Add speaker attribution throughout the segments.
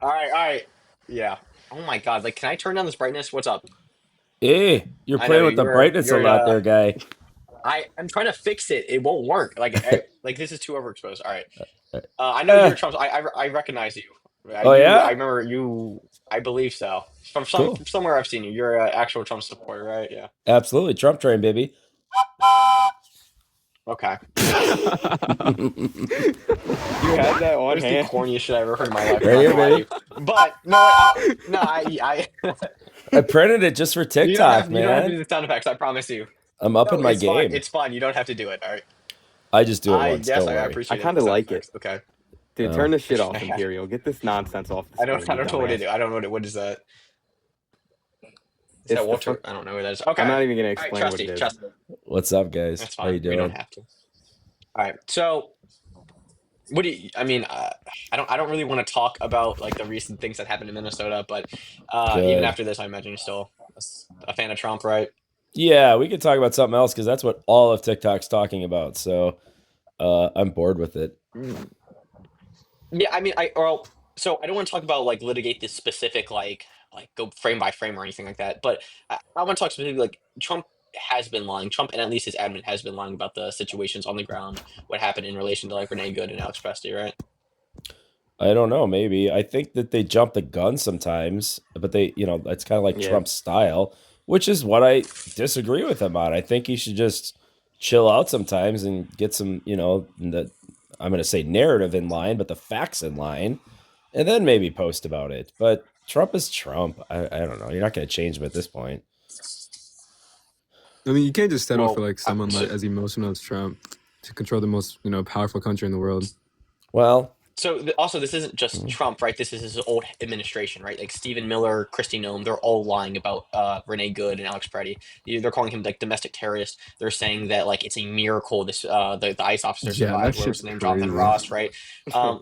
Speaker 1: All right, all right. Yeah. Oh my God. Like, can I turn down this brightness? What's up?
Speaker 2: Hey, you're
Speaker 1: I know
Speaker 2: playing with the
Speaker 1: you're
Speaker 2: brightness a
Speaker 1: you're
Speaker 2: lot there, guy.
Speaker 1: I'm trying to fix it. It won't work. Like this is too overexposed. All right. I know you're
Speaker 2: Eh,
Speaker 1: Trump. I recognize you.
Speaker 2: oh
Speaker 1: I
Speaker 2: yeah?
Speaker 1: remember you. I believe so. From
Speaker 2: Cool.
Speaker 1: somewhere I've seen you. You're an actual Trump supporter, right? Yeah.
Speaker 2: Absolutely. Trump train, baby.
Speaker 1: Okay.
Speaker 3: You had that on
Speaker 1: That is the
Speaker 3: hand.
Speaker 1: corniest shit I ever heard in my life. I'm
Speaker 2: Right
Speaker 1: not
Speaker 2: here,
Speaker 1: gonna lie to
Speaker 2: baby.
Speaker 1: you. But no, no,
Speaker 2: I printed it just for TikTok,
Speaker 1: you don't have to
Speaker 2: man.
Speaker 1: do the sound effects. I promise you.
Speaker 2: I'm up in
Speaker 1: No,
Speaker 2: my
Speaker 1: it's fine.
Speaker 2: game.
Speaker 1: It's fine. You don't have to do it. All right.
Speaker 2: I just do it
Speaker 1: I
Speaker 2: once.
Speaker 1: yes,
Speaker 2: Don't
Speaker 1: I
Speaker 2: worry.
Speaker 3: I
Speaker 1: appreciate it.
Speaker 3: kind
Speaker 1: The
Speaker 3: of
Speaker 1: sound
Speaker 3: like it.
Speaker 1: effects. Okay.
Speaker 3: Dude, turn
Speaker 2: Oh.
Speaker 3: the shit off, Imperial. Get this nonsense off the screen,
Speaker 1: I
Speaker 3: you
Speaker 1: don't know what to
Speaker 3: dumbass.
Speaker 1: do. I don't know what is that. Is
Speaker 3: It's
Speaker 1: that
Speaker 3: the
Speaker 1: Walter?
Speaker 3: fuck.
Speaker 1: I don't know who that is. Okay.
Speaker 3: I'm not even gonna
Speaker 1: All right,
Speaker 3: explain what it
Speaker 1: trusty,
Speaker 3: is.
Speaker 1: trust.
Speaker 2: What's up, guys?
Speaker 1: That's
Speaker 2: How
Speaker 1: fine.
Speaker 2: you
Speaker 1: We don't
Speaker 2: doing?
Speaker 1: have to. All right. So, what do you? I mean, I don't really want to talk about like the recent things that happened in Minnesota, but even
Speaker 2: Good.
Speaker 1: after this, I imagine you're still a fan of Trump, right?
Speaker 2: Yeah, we could talk about something else because that's what all of TikTok's talking about. So I'm bored with it.
Speaker 1: Mm. Yeah. I mean, so I don't want to talk about like litigate this specific like go frame by frame or anything like that, but I want to talk specifically like Trump has been lying. Trump and at least his admin has been lying about the situations on the ground, what happened in relation to like Renee Good and Alex Presti, right?
Speaker 2: I don't know, maybe. I think that they jump the gun sometimes, but it's kind of like
Speaker 3: Yeah.
Speaker 2: Trump's style, which is what I disagree with him on. I think he should just chill out sometimes and get some, I'm going to say narrative in line, but the facts in line, and then maybe post about it. But Trump is Trump. I don't know. You're not going to change him at this point.
Speaker 4: I mean, you can't just settle for
Speaker 1: Well,
Speaker 4: like someone like as emotional as Trump to control the most, powerful country in the world.
Speaker 2: Well,
Speaker 1: Also, this isn't just
Speaker 2: mm,
Speaker 1: Trump, right? This is his old administration, right? Like Stephen Miller, Kristi Noem, they're all lying about Renee Good and Alex Preddy. They're calling him like domestic terrorist. They're saying that like it's a miracle this the ICE officer
Speaker 4: Yeah, that
Speaker 1: survived. Where was
Speaker 4: shit's
Speaker 1: the name? Jonathan
Speaker 4: crazy.
Speaker 1: Ross, right?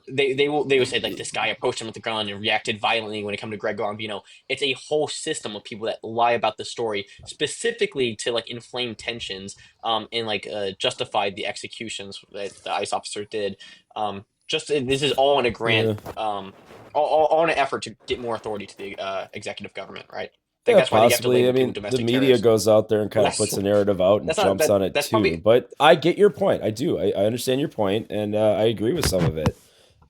Speaker 1: They would say like this guy approached him with a gun and reacted violently when it came to Greg Gambino. It's a whole system of people that lie about the story specifically to like inflame tensions and like justify the executions that the ICE officer did. Just this is all in a grant,
Speaker 2: yeah,
Speaker 1: all in an effort to get more authority to the executive government, right? Like
Speaker 2: yeah,
Speaker 1: that's why they have to
Speaker 2: possibly. I
Speaker 1: label people
Speaker 2: mean, the
Speaker 1: domestic
Speaker 2: media
Speaker 1: terrorists.
Speaker 2: goes out there and
Speaker 1: Well,
Speaker 2: kind of puts a narrative out and
Speaker 1: that's not
Speaker 2: jumps on it
Speaker 1: that's
Speaker 2: too.
Speaker 1: probably
Speaker 2: But I get your point. I do. I understand your point, and I agree with some of it.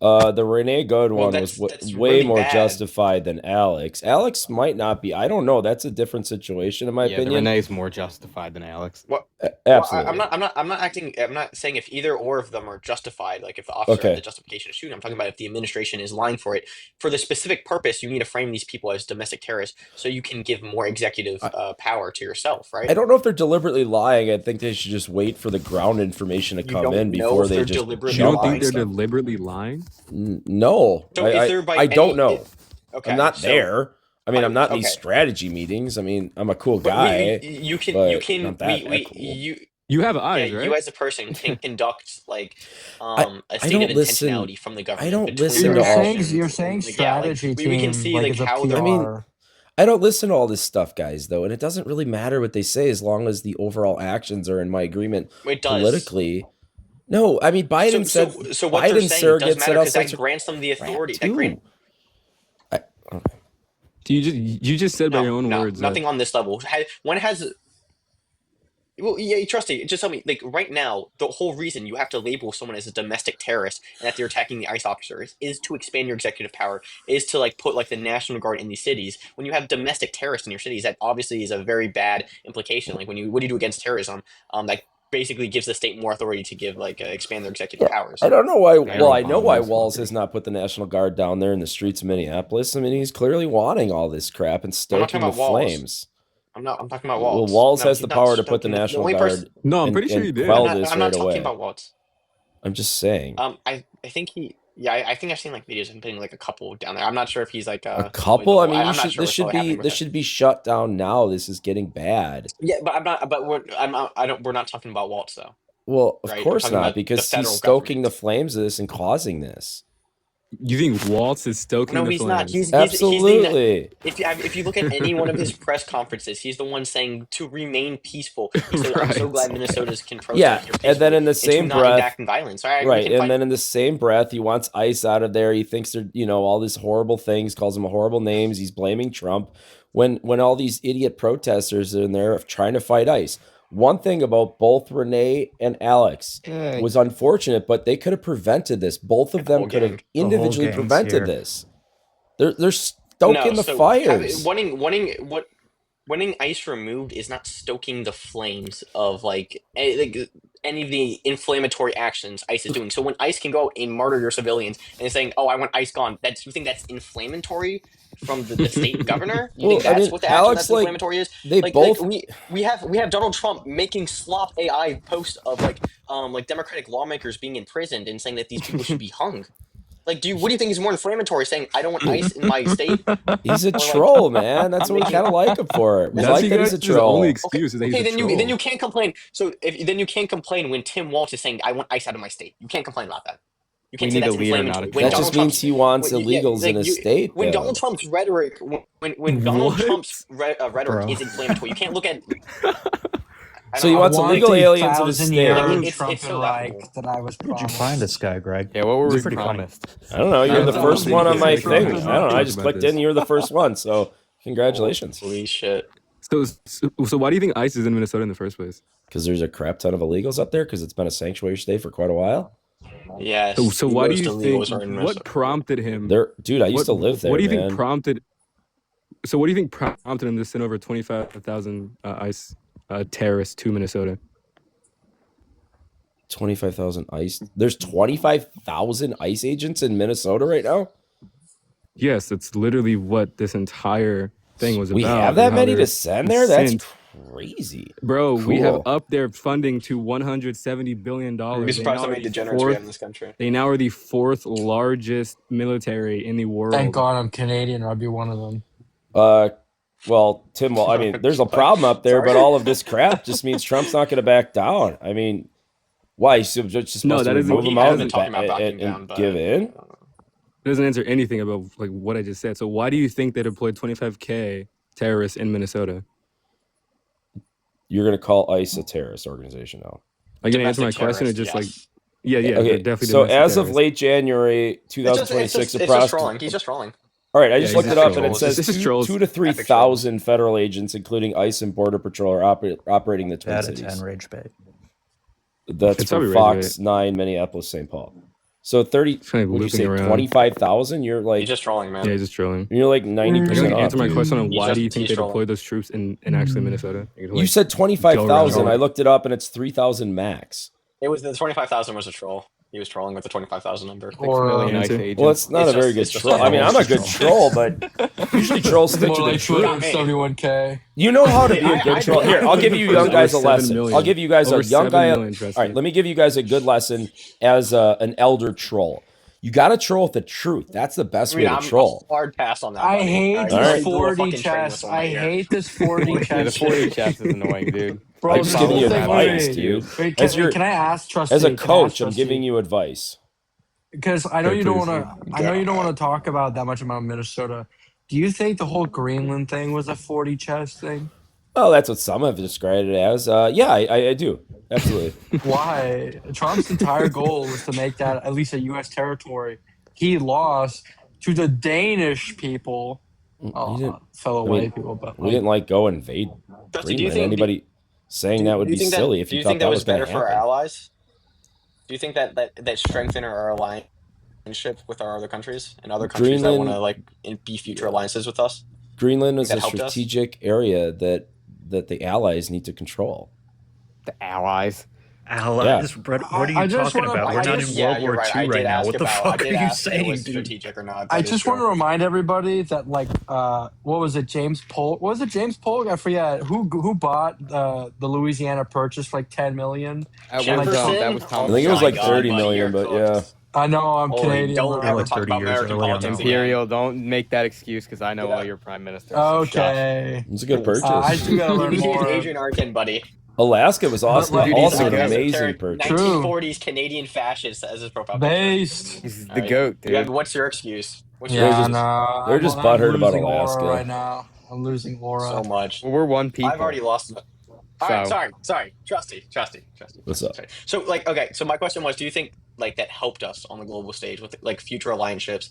Speaker 2: The Renee Good
Speaker 1: well
Speaker 2: one was
Speaker 1: that's
Speaker 2: way
Speaker 1: really
Speaker 2: more
Speaker 1: bad.
Speaker 2: justified than Alex. Alex might not be. I don't know. That's a different situation, in my
Speaker 3: Yeah, the
Speaker 2: opinion.
Speaker 3: Renee's more justified than Alex.
Speaker 1: What? Well,
Speaker 2: Absolutely.
Speaker 1: I'm not saying if either or of them are justified. Like if the officer had the
Speaker 2: Okay.
Speaker 1: justification of shooting, I'm talking about if the administration is lying for it for the specific purpose. You need to frame these people as domestic terrorists so you can give more executive
Speaker 2: I,
Speaker 1: power to yourself,
Speaker 2: I
Speaker 1: right?
Speaker 2: don't know if they're deliberately lying. I think they should just wait for the ground information to
Speaker 1: You
Speaker 2: come
Speaker 1: don't
Speaker 2: in
Speaker 1: know
Speaker 2: before
Speaker 1: if
Speaker 2: they
Speaker 1: they're
Speaker 2: just
Speaker 4: You
Speaker 1: deliberately
Speaker 4: don't
Speaker 2: jump
Speaker 4: think
Speaker 2: on
Speaker 4: they're
Speaker 1: lying.
Speaker 2: stuff.
Speaker 4: deliberately lying?
Speaker 2: No,
Speaker 1: So is there
Speaker 2: I
Speaker 1: by
Speaker 2: don't
Speaker 1: any
Speaker 2: know. I'm
Speaker 1: okay,
Speaker 2: not
Speaker 1: so
Speaker 2: there. I mean,
Speaker 1: by
Speaker 2: I'm not in these
Speaker 1: okay.
Speaker 2: strategy meetings. I mean, I'm a cool
Speaker 1: But
Speaker 2: guy,
Speaker 1: you
Speaker 2: but
Speaker 1: can
Speaker 2: not that
Speaker 1: we
Speaker 2: cool.
Speaker 4: You have
Speaker 1: yeah,
Speaker 4: eyes,
Speaker 1: you
Speaker 4: right?
Speaker 1: as a person can conduct like
Speaker 2: I
Speaker 1: a
Speaker 2: I
Speaker 1: state of
Speaker 2: don't listen.
Speaker 1: intentionality from the
Speaker 2: I
Speaker 1: government
Speaker 2: don't
Speaker 1: between
Speaker 2: listen
Speaker 1: their
Speaker 2: to
Speaker 5: You're
Speaker 2: all.
Speaker 5: saying
Speaker 1: actions
Speaker 5: you're
Speaker 1: and
Speaker 5: saying
Speaker 1: like yeah, like
Speaker 5: strategy
Speaker 1: we can
Speaker 5: team
Speaker 1: see
Speaker 5: like
Speaker 1: like
Speaker 5: it's a
Speaker 1: how they're
Speaker 2: I mean,
Speaker 5: PR.
Speaker 2: I don't listen to all this stuff, guys, though, and it doesn't really matter what they say as long as the overall actions are in my agreement
Speaker 1: it does.
Speaker 2: politically. No, I mean
Speaker 1: So what they're
Speaker 2: Biden
Speaker 1: saying does
Speaker 2: surrogate said
Speaker 1: matter
Speaker 2: all
Speaker 1: because
Speaker 2: sorts
Speaker 1: that
Speaker 2: of
Speaker 1: grants them the
Speaker 2: crap
Speaker 1: authority. That grant
Speaker 2: too. I, okay.
Speaker 4: Do you just said by your own
Speaker 1: no,
Speaker 4: words that
Speaker 1: nothing on this level. When has well, yeah, trust me. Just tell me, like right now, the whole reason you have to label someone as a domestic terrorist and that they're attacking the ICE officers is to expand your executive power, is to like put like the National Guard in these cities. When you have domestic terrorists in your cities, that obviously is a very bad implication. Like when you what do you do against terrorism? That basically gives the state more authority to give like expand their executive
Speaker 2: Yeah,
Speaker 1: powers.
Speaker 2: I don't know why.
Speaker 3: I
Speaker 2: Well,
Speaker 3: don't
Speaker 2: I know
Speaker 3: follow
Speaker 2: why
Speaker 3: this
Speaker 2: Walls has
Speaker 3: fucker.
Speaker 2: not put the National Guard down there in the streets of Minneapolis. I mean, he's clearly wanting all this crap and
Speaker 1: I'm not talking
Speaker 2: stoking the
Speaker 1: about walls.
Speaker 2: flames.
Speaker 1: I'm talking about
Speaker 2: Well,
Speaker 1: Waltz.
Speaker 2: Walls
Speaker 1: No,
Speaker 2: has
Speaker 1: he's
Speaker 2: the
Speaker 1: not
Speaker 2: power to put the
Speaker 1: stoking the
Speaker 2: National
Speaker 1: only person.
Speaker 2: Guard
Speaker 4: no, I'm pretty sure you
Speaker 2: and
Speaker 4: did.
Speaker 2: quell this
Speaker 1: I'm
Speaker 2: right
Speaker 1: not talking
Speaker 2: away.
Speaker 1: about Waltz.
Speaker 2: I'm just saying.
Speaker 1: I think he, yeah, I think I've seen like videos of him putting like a couple down there. I'm not sure if he's like
Speaker 2: A
Speaker 1: fully the
Speaker 2: couple. I
Speaker 1: whole.
Speaker 2: mean, you
Speaker 1: I'm not
Speaker 2: should.
Speaker 1: sure what's really happening with
Speaker 2: This
Speaker 1: it.
Speaker 2: should be shut down now. This is getting bad.
Speaker 1: Yeah, but I'm not. But we're I'm not, I don't. We're not talking about Waltz though,
Speaker 2: Well, of
Speaker 1: right? I'm
Speaker 2: course
Speaker 1: talking
Speaker 2: not,
Speaker 1: about the
Speaker 2: because he's
Speaker 1: federal
Speaker 2: stoking the
Speaker 1: government.
Speaker 2: flames of this and causing this.
Speaker 4: You think Waltz is stoking
Speaker 1: No,
Speaker 4: the
Speaker 1: he's not.
Speaker 4: flames?
Speaker 1: He's saying that
Speaker 2: Absolutely.
Speaker 1: if you look at any one of his press conferences, he's the one saying to remain peaceful. He said, "I'm so
Speaker 4: Right.
Speaker 1: glad Minnesotans can protest
Speaker 2: Yeah,
Speaker 1: here
Speaker 2: and then
Speaker 1: peacefully
Speaker 2: in the
Speaker 1: and to
Speaker 2: same
Speaker 1: not
Speaker 2: breath,
Speaker 1: enact violence." All right, we
Speaker 2: right,
Speaker 1: can
Speaker 2: and
Speaker 1: fight.
Speaker 2: then in the same breath, he wants ICE out of there. He thinks they're, all these horrible things, calls them horrible names. He's blaming Trump when all these idiot protesters are in there trying to fight ICE. One thing about both Renee and Alex was unfortunate, but they could have prevented this. Both of them could have individually prevented this. They're stoking the fires.
Speaker 1: Wanting ICE removed is not stoking the flames of any of the inflammatory actions ICE is doing. So when ICE can go out and murder your civilians and saying, "Oh, I want ICE gone," you think that's inflammatory from the state governor? You think that's what the action that's inflammatory is?
Speaker 2: They both.
Speaker 1: We have Donald Trump making slop AI posts of Democratic lawmakers being imprisoned and saying that these people should be hung. What do you think is more inflammatory? Saying I don't want ICE in my state?
Speaker 2: He's a troll, man. That's what we kind of like him for. We like that he's a troll.
Speaker 4: Only excuse is that he's a troll.
Speaker 1: Then you can't complain. So then you can't complain when Tim Walz is saying I want ICE out of my state. You can't complain about that. You can't say that's inflammatory.
Speaker 2: That just means he wants illegals in his state.
Speaker 1: When Donald Trump's rhetoric, when Donald Trump's rhetoric is inflammatory, you can't look at.
Speaker 2: So he wants illegal aliens in his state.
Speaker 1: It's so
Speaker 5: like that I was promised.
Speaker 6: Where'd you find this guy, Greg?
Speaker 3: Yeah, what were we
Speaker 6: pretty
Speaker 3: promised?
Speaker 2: I don't know. You're the first one on my thing. I don't know. I just
Speaker 4: about
Speaker 2: clicked
Speaker 4: this.
Speaker 2: in. You're the first one. So congratulations.
Speaker 1: Holy shit.
Speaker 4: So why do you think ICE is in Minnesota in the first place?
Speaker 2: Because there's a crap ton of illegals up there. Because it's been a sanctuary state for quite a while.
Speaker 1: Yes.
Speaker 4: So why do you think? What prompted him?
Speaker 2: Dude, I used to live there.
Speaker 4: What do you
Speaker 2: man.
Speaker 4: think prompted? So what do you think prompted him to send over 25,000 ICE terrorists to Minnesota?
Speaker 2: 25,000 ICE. There's 25,000 ICE agents in Minnesota right now.
Speaker 4: Yes, that's literally what this entire thing was about.
Speaker 2: We have that many to send there. That's crazy,
Speaker 4: bro.
Speaker 2: Cool.
Speaker 4: We have up their funding to $170 billion.
Speaker 1: You'd be surprised how many degenerates we have in this country.
Speaker 4: They now are the fourth largest military in the world.
Speaker 5: Thank God I'm Canadian, or I'd be one of them.
Speaker 2: Well, Tim. Well, I mean, there's a problem up there, but all of this crap just mees Trump's not going to back down. I mean. Why? He's just supposed to remove him out and give in?
Speaker 4: It doesn't answer anything about what I just said. So why do you think they deployed 25K terrorists in Minnesota?
Speaker 2: You're going to call ICE a terrorist organization now?
Speaker 4: Are you going to answer my question or just Yeah,
Speaker 2: okay.
Speaker 4: Definitely.
Speaker 2: So as of late January 2026,
Speaker 1: He's just trolling.
Speaker 2: All right, I just looked it up and it says
Speaker 4: this is
Speaker 2: 2 to 3,000 federal agents, including ICE and Border Patrol, are operating the Twin Cities.
Speaker 6: 10 rage bait.
Speaker 2: That's from Fox 9, Minneapolis, St. Paul. So 30, would you say 25,000? You're like...
Speaker 1: He's just trolling, man.
Speaker 4: Yeah, he's just trolling.
Speaker 2: You're like 90% off.
Speaker 4: Answer my question on why do you think they deployed those troops in actually Minnesota?
Speaker 2: You said 25,000. I looked it up and it's 3,000 max.
Speaker 1: It was the 25,000 was a troll. He was trolling with the 25,000 number.
Speaker 4: Well,
Speaker 2: it's not a very good troll. I mean, I'm a good troll, but usually trolls stick to the truth.
Speaker 5: 71K.
Speaker 2: You know how to be a good troll. Here, I'll give you young guys a lesson. I'll give you guys a young guy. All right, let me give you guys a good lesson as an elder troll. You got to troll with the truth. That's the best way to troll.
Speaker 1: Hard pass on that.
Speaker 5: I hate this 4D chess. I hate this 4D chess.
Speaker 3: Yeah, the 4D chess is annoying, dude.
Speaker 5: Bro,
Speaker 2: I'm just giving you advice, dude.
Speaker 5: Wait, can I ask, Trusty?
Speaker 2: As a coach, I'm giving you advice.
Speaker 5: Because I know you don't want to. I know you don't want to talk about that much about Minnesota. Do you think the whole Greenland thing was a 4D chess thing?
Speaker 2: Oh, that's what some have described it as. Yeah, I do. Absolutely.
Speaker 5: Why? Trump's entire goal was to make that at least a U.S. territory. He lost to the Danish people, fellow white people. But
Speaker 2: we didn't go invade Greenland. Anybody saying that would be silly if you thought that was
Speaker 1: better for our allies? Do you think that strengthened our alliance with our other countries and other countries that want to be future alliances with us?
Speaker 2: Greenland is a strategic area that the allies need to control.
Speaker 3: The allies.
Speaker 6: Allies? Yeah. What are you talking about? We're not in World War II right now. What the fuck are you saying, dude?
Speaker 1: Strategic or not,
Speaker 5: I just want to remind everybody that what was it, James Polk? What was it, James Polk? I forget who bought the Louisiana Purchase for $10 million.
Speaker 3: That was Tom.
Speaker 2: I think it was $30 million, but yeah.
Speaker 5: I know I'm Canadian.
Speaker 1: Don't ever talk about American politics.
Speaker 3: Imperial, don't make that excuse because I know all your prime ministers.
Speaker 5: Okay.
Speaker 2: It's a good purchase.
Speaker 5: I do gotta learn
Speaker 1: He's
Speaker 5: more.
Speaker 1: Adrian Arkin, buddy.
Speaker 2: Alaska was also,
Speaker 5: Dude,
Speaker 2: also an
Speaker 3: he's a
Speaker 2: amazing purchase.
Speaker 1: 1940s Canadian fascist as his profile picture.
Speaker 5: Based.
Speaker 3: He's the
Speaker 1: Alright.
Speaker 3: goat,
Speaker 1: Yeah,
Speaker 3: dude.
Speaker 1: what's your excuse? What's your
Speaker 5: Yeah,
Speaker 2: just-
Speaker 5: no.
Speaker 2: they're just
Speaker 5: I'm
Speaker 2: butthurt about
Speaker 5: losing
Speaker 2: Alaska.
Speaker 5: Aura right now. I'm losing Aura.
Speaker 1: so much?
Speaker 3: Well, we're one people.
Speaker 1: I've already lost. All right,
Speaker 3: So-
Speaker 1: sorry, Trusty.
Speaker 2: What's up?
Speaker 1: Sorry. So, like, okay, so my question was, do you think like that helped us on the global stage with like future allianceships,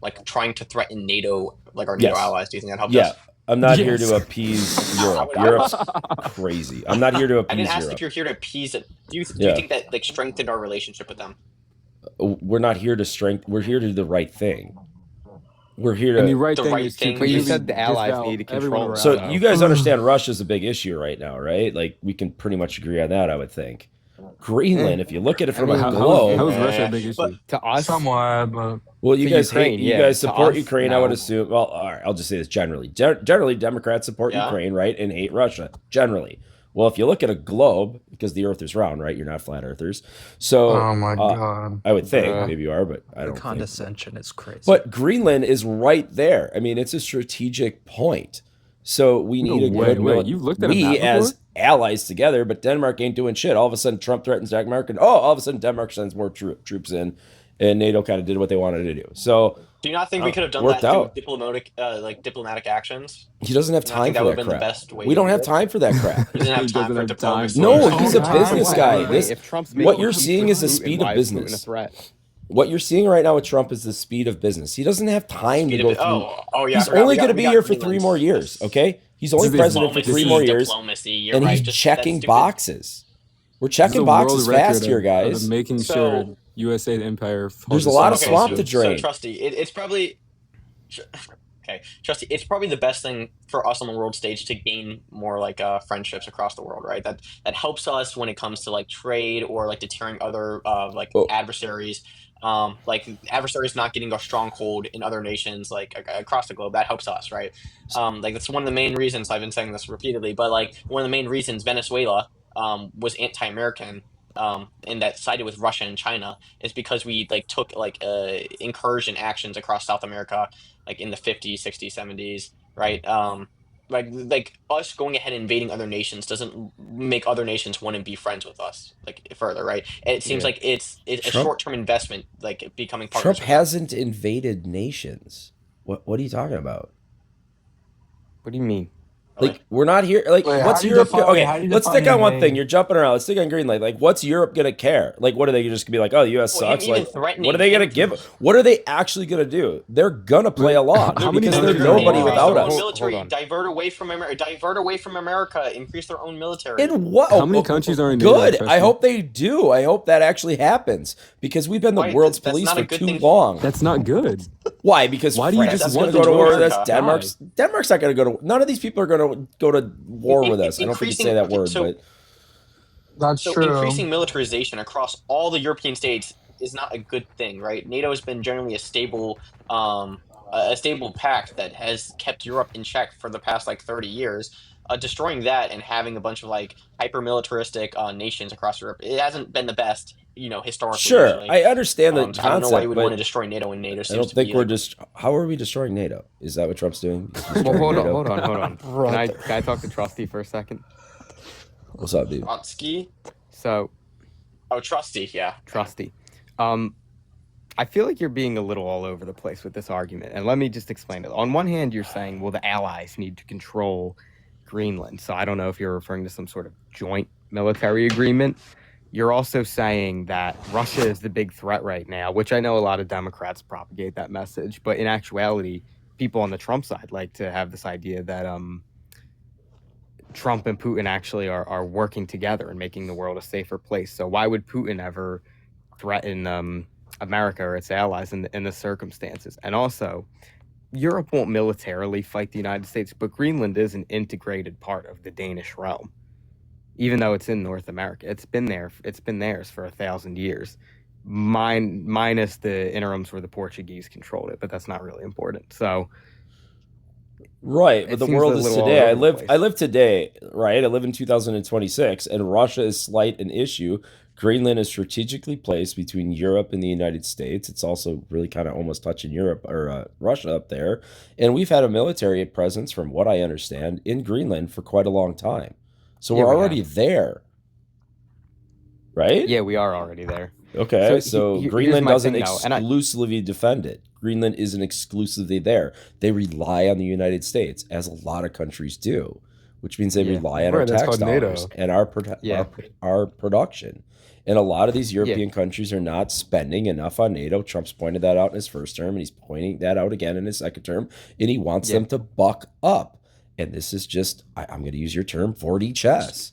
Speaker 1: like trying to threaten NATO, like our NATO
Speaker 2: Yes.
Speaker 1: allies? Do you think that helped
Speaker 2: Yeah,
Speaker 1: us?
Speaker 2: I'm not here
Speaker 5: Yes.
Speaker 2: to appease Europe.
Speaker 1: I would-
Speaker 2: Europe's crazy. I'm not here to
Speaker 1: I
Speaker 2: appease
Speaker 1: didn't ask
Speaker 2: Europe.
Speaker 1: if you're here to appease it. Do you
Speaker 2: Yeah.
Speaker 1: think that like strengthened our relationship with them?
Speaker 2: We're not here to strengthen. We're here to do the right thing. We're here
Speaker 4: And the
Speaker 2: to.
Speaker 4: right
Speaker 1: The
Speaker 4: thing
Speaker 1: right
Speaker 4: is to
Speaker 1: thing.
Speaker 3: But you
Speaker 4: completely
Speaker 3: said the allies
Speaker 4: disavow
Speaker 3: need to
Speaker 4: everyone
Speaker 3: control.
Speaker 4: around
Speaker 2: So
Speaker 4: them.
Speaker 2: you guys understand Russia's a big issue right now, right? Like we can pretty much agree on that, I would think. Greenland, if you look at it from
Speaker 3: I
Speaker 2: a
Speaker 3: mean,
Speaker 4: how
Speaker 2: globe,
Speaker 4: is Russia a big
Speaker 1: Yeah,
Speaker 4: issue?
Speaker 1: but-
Speaker 3: To us,
Speaker 5: Somewhat, but
Speaker 2: well, you
Speaker 3: To
Speaker 2: guys hate,
Speaker 3: Ukraine,
Speaker 2: you
Speaker 3: yeah.
Speaker 2: guys
Speaker 3: To
Speaker 2: support
Speaker 3: us,
Speaker 2: Ukraine. I would
Speaker 3: no.
Speaker 2: assume. Well, all right, I'll just say this generally. Generally, Democrats support
Speaker 1: Yeah.
Speaker 2: Ukraine, right, and hate Russia. Generally, well, if you look at a globe, because the Earth is round, right? You're not flat earthers, so
Speaker 5: oh my god.
Speaker 2: I would think
Speaker 3: Bruh.
Speaker 2: maybe you are, but I
Speaker 6: The
Speaker 2: don't think.
Speaker 6: condescension is crazy.
Speaker 2: But Greenland is right there. I mean, it's a strategic point. So we
Speaker 4: No
Speaker 2: need a
Speaker 4: way,
Speaker 2: good
Speaker 4: wait,
Speaker 2: mil-
Speaker 4: you've looked at a
Speaker 2: we
Speaker 4: map
Speaker 2: as
Speaker 4: before?
Speaker 2: allies together, but Denmark ain't doing shit. All of a sudden, Trump threatens Denmark, and all of a sudden, Denmark sends more troops in, and NATO kind of did what they wanted to do. So
Speaker 1: Do you not think we could have done
Speaker 2: worked
Speaker 1: that through
Speaker 2: out.
Speaker 1: diplomatic actions?
Speaker 2: he doesn't have
Speaker 1: I
Speaker 2: time
Speaker 1: think
Speaker 2: for
Speaker 1: that would
Speaker 2: that
Speaker 1: have been the
Speaker 2: crap.
Speaker 1: best way
Speaker 2: We
Speaker 1: to
Speaker 2: don't
Speaker 1: do
Speaker 2: have
Speaker 1: it.
Speaker 2: time for that crap.
Speaker 1: He doesn't have
Speaker 4: He
Speaker 1: time
Speaker 4: doesn't
Speaker 1: for
Speaker 4: have
Speaker 1: diplomacy.
Speaker 2: No,
Speaker 5: Oh,
Speaker 2: he's a
Speaker 5: God.
Speaker 2: business guy.
Speaker 3: Wait,
Speaker 2: This,
Speaker 3: if Trump's
Speaker 2: what
Speaker 3: making
Speaker 2: you're
Speaker 3: peace
Speaker 2: seeing
Speaker 3: with
Speaker 2: is the
Speaker 3: Putin,
Speaker 2: speed
Speaker 3: why
Speaker 2: of
Speaker 3: is Putin
Speaker 2: business.
Speaker 3: a threat?
Speaker 2: What you're seeing right now with Trump is the speed of business. He doesn't have time to
Speaker 1: Speed
Speaker 2: go
Speaker 1: of it-
Speaker 2: through.
Speaker 1: oh yeah. I
Speaker 2: He's
Speaker 1: forgot.
Speaker 2: only
Speaker 1: We got-
Speaker 2: going to
Speaker 1: we
Speaker 2: be
Speaker 1: got
Speaker 2: here for 3
Speaker 1: Greenland's-
Speaker 2: more years, okay? He's only
Speaker 4: This is
Speaker 2: president for 3
Speaker 1: Diplomacy,
Speaker 2: more years.
Speaker 1: Diplomacy. You're
Speaker 2: And
Speaker 1: right.
Speaker 2: he's
Speaker 1: Just-
Speaker 2: checking
Speaker 1: that's stupid.
Speaker 2: boxes. We're
Speaker 4: This is
Speaker 2: checking
Speaker 4: a
Speaker 2: boxes
Speaker 4: world record
Speaker 2: fast here,
Speaker 4: of
Speaker 2: guys.
Speaker 4: making
Speaker 1: So-
Speaker 4: sure USA empire.
Speaker 2: There's a lot of
Speaker 1: Okay,
Speaker 2: swamp
Speaker 1: so,
Speaker 2: to drain.
Speaker 1: So, Trusty, it's probably okay. Trusty, it's probably the best thing for us on the world stage to gain more like friendships across the world, right? That helps us when it comes to like trade or like deterring other like
Speaker 2: Oh.
Speaker 1: adversaries. Like adversaries not getting a stronghold in other nations like across the globe. That helps us, right? Like that's one of the main reasons I've been saying this repeatedly. But like one of the main reasons Venezuela was anti-American. And that sided with Russia and China is because we like took like incursion actions across South America, like in the 50s, 60s, 70s, right? Like us going ahead and invading other nations doesn't make other nations want to be friends with us like further, right? And it seems
Speaker 3: Yeah.
Speaker 1: like it's a
Speaker 2: Trump-
Speaker 1: short-term investment, like becoming
Speaker 2: Trump
Speaker 1: partners.
Speaker 2: hasn't invaded nations. What are you talking about?
Speaker 3: What do you mean?
Speaker 2: Like we're not here. Like
Speaker 5: Wait,
Speaker 2: what's
Speaker 5: how do you
Speaker 2: Europe?
Speaker 5: define-
Speaker 2: Okay,
Speaker 5: how do you
Speaker 2: let's
Speaker 5: define
Speaker 2: stick on one
Speaker 5: invade?
Speaker 2: thing. You're jumping around. Let's stick on Greenland. Like what's Europe gonna care? Like what are they just gonna be like? Oh, the U.S.
Speaker 1: Well, him
Speaker 2: sucks.
Speaker 1: even
Speaker 2: Like
Speaker 1: threatening
Speaker 2: what are they gonna
Speaker 1: him-
Speaker 2: give? What are they actually gonna do? They're gonna play along
Speaker 4: How many
Speaker 2: because
Speaker 4: countries
Speaker 2: there's
Speaker 4: are
Speaker 2: nobody
Speaker 4: involved?
Speaker 2: without
Speaker 1: Increase their
Speaker 2: us.
Speaker 1: own military,
Speaker 3: Hold on.
Speaker 1: divert away from America, increase their own military.
Speaker 2: In what?
Speaker 4: How many countries are in NATO,
Speaker 2: Good.
Speaker 4: Preston?
Speaker 2: I hope they do. I hope that actually happens because we've been the
Speaker 1: Right,
Speaker 2: world's
Speaker 1: that's
Speaker 2: police
Speaker 1: not a
Speaker 2: for
Speaker 1: good
Speaker 2: too
Speaker 1: thing.
Speaker 2: long.
Speaker 4: That's not good.
Speaker 2: Why? Because
Speaker 4: Why do you
Speaker 2: France
Speaker 4: just
Speaker 2: is
Speaker 4: want
Speaker 2: going to go to
Speaker 4: to
Speaker 2: war
Speaker 4: join
Speaker 2: with us.
Speaker 1: America?
Speaker 2: Denmark's not going to go to. None of these people are going to go to war with us. I don't think you say that word,
Speaker 1: So-
Speaker 2: but
Speaker 5: That's
Speaker 1: So
Speaker 5: true.
Speaker 1: increasing militarization across all the European states is not a good thing, right? NATO has been generally a stable pact that has kept Europe in check for the past like 30 years. Destroying that and having a bunch of like hyper-militaristic nations across Europe, it hasn't been the best, historically.
Speaker 2: sure,
Speaker 1: usually.
Speaker 2: I understand the
Speaker 1: So I don't know why you
Speaker 2: concept,
Speaker 1: would want to
Speaker 2: but
Speaker 1: destroy NATO when NATO
Speaker 2: I
Speaker 1: seems
Speaker 2: don't
Speaker 1: to
Speaker 2: think
Speaker 1: be
Speaker 2: we're
Speaker 1: like,
Speaker 2: just. How are we destroying NATO? Is that what Trump's doing? He's
Speaker 3: Well,
Speaker 2: destroying
Speaker 3: hold
Speaker 2: NATO?
Speaker 3: on. Can I talk to Trusty for a second?
Speaker 2: What's up, dude?
Speaker 1: Trotsky.
Speaker 3: So,
Speaker 1: Oh, Trusty, yeah.
Speaker 3: Trusty, I feel like you're being a little all over the place with this argument, and let me just explain it. On one hand, you're saying, well, the Allies need to control Greenland, so I don't know if you're referring to some sort of joint military agreement. You're also saying that Russia is the big threat right now, which I know a lot of Democrats propagate that message, but in actuality, people on the Trump side like to have this idea that Trump and Putin actually are working together and making the world a safer place. So why would Putin ever threaten America or its allies in the circumstances? And also, Europe won't militarily fight the United States, but Greenland is an integrated part of the Danish realm. Even though it's in North America, it's been theirs for 1,000 years. Minus the interims where the Portuguese controlled it, but that's not really important. So
Speaker 2: Right,
Speaker 3: It
Speaker 2: but the
Speaker 3: seems
Speaker 2: world
Speaker 3: a
Speaker 2: is
Speaker 3: little all
Speaker 2: today.
Speaker 3: over the place.
Speaker 2: I live today, right? I live in 2026, and Russia is slight an issue. Greenland is strategically placed between Europe and the United States. It's also really kind of almost touching Europe or Russia up there. And we've had a military presence, from what I understand, in Greenland for quite a long time. So
Speaker 3: Yeah,
Speaker 2: we're
Speaker 3: we
Speaker 2: already there, right?
Speaker 3: Yeah, we are already there.
Speaker 2: Okay, so
Speaker 3: here's
Speaker 2: Greenland
Speaker 3: my
Speaker 2: doesn't
Speaker 3: thing, though, and
Speaker 2: exclusively defend it. Greenland isn't exclusively there. They rely on the United States, as a lot of countries do, which means they
Speaker 3: Yeah.
Speaker 2: rely on our
Speaker 4: Right, that's
Speaker 2: tax
Speaker 4: called NATO.
Speaker 2: dollars and
Speaker 3: Yeah.
Speaker 2: our production. And a lot of these European countries are not spending enough on NATO. Trump's pointed that out in his first term, and he's pointing that out again in his second term, and he wants them to buck up. And this is just, I'm going to use your term, 4D chess.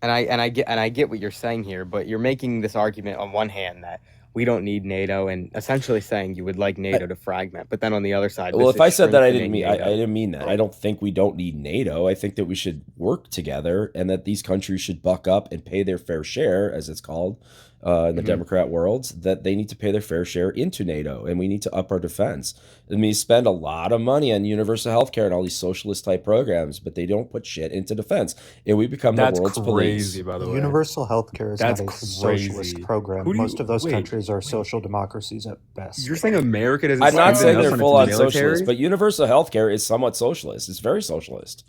Speaker 3: And I get what you're saying here, but you're making this argument on one hand that we don't need NATO, and essentially saying you would like NATO to fragment. But then on the other side,
Speaker 2: well,
Speaker 3: this
Speaker 2: if
Speaker 3: is
Speaker 2: I said that, I didn't
Speaker 3: strengthening
Speaker 2: mean I
Speaker 3: NATO.
Speaker 2: didn't mean that. I don't think we don't need NATO. I think that we should work together, and that these countries should buck up and pay their fair share, as it's called in the Democrat world. That they need to pay their fair share into NATO, and we need to up our defense. I mean, we spend a lot of money on universal health care and all these socialist type programs, but they don't put shit into defense, and we become
Speaker 4: That's
Speaker 2: the world's
Speaker 4: crazy,
Speaker 2: police.
Speaker 4: by the way.
Speaker 7: Universal health care is
Speaker 4: That's
Speaker 7: not a
Speaker 4: crazy.
Speaker 7: socialist program.
Speaker 4: Who do you-
Speaker 7: Most of those
Speaker 4: wait,
Speaker 7: countries are social democracies at best.
Speaker 4: You're saying America doesn't
Speaker 2: I'm not
Speaker 4: spend
Speaker 2: saying
Speaker 4: enough
Speaker 2: they're
Speaker 4: on
Speaker 2: full on
Speaker 4: its military?
Speaker 2: socialist, but universal health care is somewhat socialist. It's very socialist.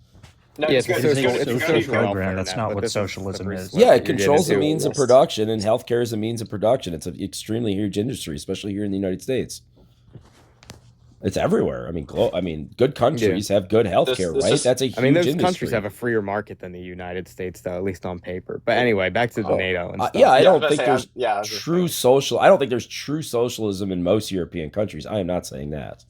Speaker 1: No,
Speaker 3: Yeah,
Speaker 1: it's
Speaker 3: it's
Speaker 1: good.
Speaker 3: a social- it's a social
Speaker 7: program.
Speaker 3: welfare
Speaker 7: That's
Speaker 3: net,
Speaker 7: not
Speaker 3: but
Speaker 7: what
Speaker 3: this is
Speaker 7: socialism
Speaker 3: slippery
Speaker 7: is.
Speaker 3: slope
Speaker 2: Yeah,
Speaker 3: that
Speaker 2: it
Speaker 3: you're getting
Speaker 2: controls the
Speaker 3: into.
Speaker 2: means of production, and healthcare is a means of production. It's an extremely huge industry, especially here in the United States. It's everywhere. I mean, good countries have good healthcare,
Speaker 1: This
Speaker 2: right?
Speaker 1: is-
Speaker 2: That's a huge
Speaker 3: I mean, those
Speaker 2: industry.
Speaker 3: countries have a freer market than the United States, though, at least on paper. But anyway, back to the NATO and stuff.
Speaker 2: yeah, I
Speaker 1: Yeah, I
Speaker 2: don't
Speaker 1: was
Speaker 2: think
Speaker 1: gonna
Speaker 2: there's
Speaker 1: say, I was just
Speaker 2: true social. I don't think there's true socialism in most European countries. I am not saying that.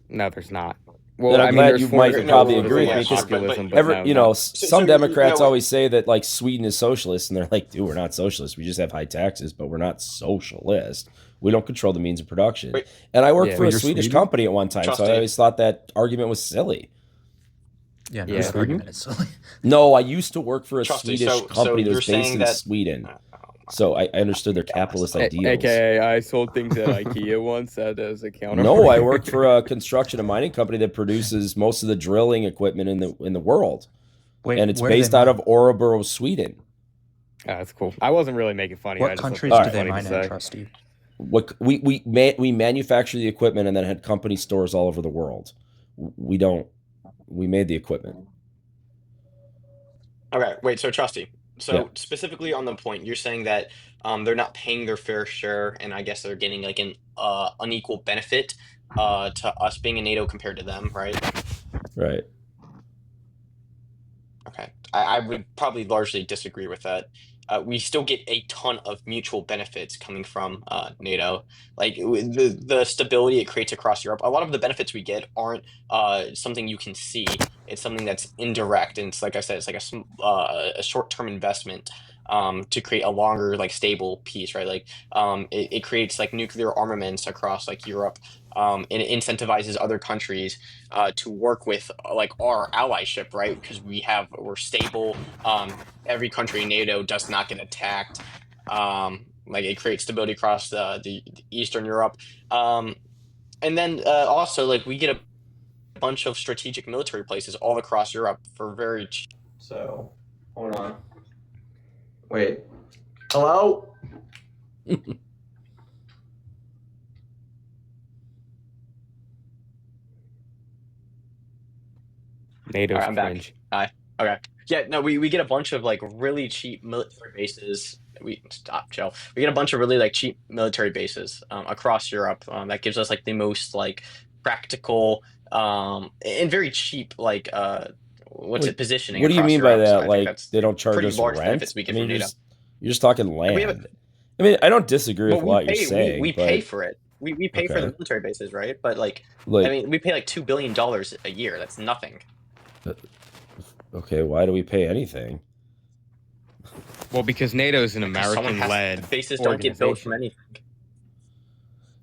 Speaker 3: No, there's not.
Speaker 2: And I'm glad
Speaker 3: there's
Speaker 2: you might
Speaker 3: forms of
Speaker 2: probably
Speaker 1: no,
Speaker 2: agree with me,
Speaker 1: yeah,
Speaker 2: because
Speaker 3: populism,
Speaker 1: but
Speaker 3: but no,
Speaker 2: you know,
Speaker 3: no.
Speaker 2: some
Speaker 1: so,
Speaker 2: Democrats
Speaker 1: you know-
Speaker 2: always say that like Sweden is socialist, and they're like, dude, we're not socialist. We just have high taxes, but we're not socialist. We don't control the means of production.
Speaker 1: Wait.
Speaker 2: And I worked
Speaker 3: Yeah.
Speaker 2: for a
Speaker 4: Wait, you're
Speaker 2: Swedish
Speaker 4: Sweden?
Speaker 2: company at one time, so I
Speaker 1: Trusty.
Speaker 2: always thought that argument was silly.
Speaker 6: Yeah, no,
Speaker 3: Yeah.
Speaker 6: that argument is silly.
Speaker 2: No, I used to work for a
Speaker 1: Trusty,
Speaker 2: Swedish
Speaker 1: so
Speaker 2: company that
Speaker 1: you're
Speaker 2: was based
Speaker 1: saying
Speaker 2: in
Speaker 1: that-
Speaker 2: Sweden. So I understood their capitalist ideals.
Speaker 3: AKA, I sold things at IKEA once as a counter.
Speaker 2: No, I work for a construction and mining company that produces most of the drilling equipment in the world,
Speaker 6: Wait,
Speaker 2: and it's
Speaker 6: where do they
Speaker 2: based out
Speaker 6: mine?
Speaker 2: of Orebro, Sweden.
Speaker 3: That's cool. I wasn't really making funny. I
Speaker 6: What
Speaker 3: just thought
Speaker 6: countries
Speaker 3: it
Speaker 6: do
Speaker 3: was
Speaker 6: they
Speaker 3: funny to
Speaker 6: mine in,
Speaker 3: say.
Speaker 6: Trusty?
Speaker 2: What we manufacture the equipment and then had company stores all over the world. We don't. We made the equipment.
Speaker 1: Okay, wait. So Trusty. So
Speaker 2: Yeah.
Speaker 1: specifically on the point, you're saying that they're not paying their fair share, and I guess they're getting like an unequal benefit to us being in NATO compared to them, right?
Speaker 2: Right.
Speaker 1: Okay, I would probably largely disagree with that. We still get a ton of mutual benefits coming from NATO, like the stability it creates across Europe. A lot of the benefits we get aren't something you can see. It's something that's indirect, and it's like I said, it's like a short-term investment to create a longer, like stable peace, right? Like it creates like nuclear armaments across like Europe. And it incentivizes other countries to work with like our allyship, right? Because we're stable. Every country in NATO does not get attacked. Like it creates stability across the Eastern Europe. And then also like we get a bunch of strategic military places all across Europe for very cheap. So hold on. Wait. Hello?
Speaker 3: NATO's
Speaker 1: All right, I'm back.
Speaker 3: cringe.
Speaker 1: Okay. Yeah, no, we get a bunch of like really cheap military bases. Joe. We get a bunch of really like cheap military bases across Europe. That gives us like the most like practical and very cheap like positioning.
Speaker 2: What do you
Speaker 1: across
Speaker 2: mean by
Speaker 1: Europe. So I
Speaker 2: that?
Speaker 1: think
Speaker 2: Like
Speaker 1: that's
Speaker 2: they don't charge
Speaker 1: pretty
Speaker 2: us
Speaker 1: large
Speaker 2: rent?
Speaker 1: benefits we get from NATO.
Speaker 2: You're just talking land.
Speaker 1: We have-
Speaker 2: I mean, I don't disagree with
Speaker 1: Well,
Speaker 2: what
Speaker 1: we
Speaker 2: you're
Speaker 1: pay,
Speaker 2: saying.
Speaker 1: we
Speaker 2: but,
Speaker 1: pay for it. We pay for the
Speaker 2: Okay.
Speaker 1: military bases, right? But like
Speaker 2: like,
Speaker 1: I mean, we pay like $2 billion a year. That's nothing.
Speaker 2: okay, why do we pay anything?
Speaker 3: Well, because NATO's an
Speaker 1: Because someone has-
Speaker 3: American-led
Speaker 1: bases don't get built from
Speaker 3: organization.
Speaker 1: anything.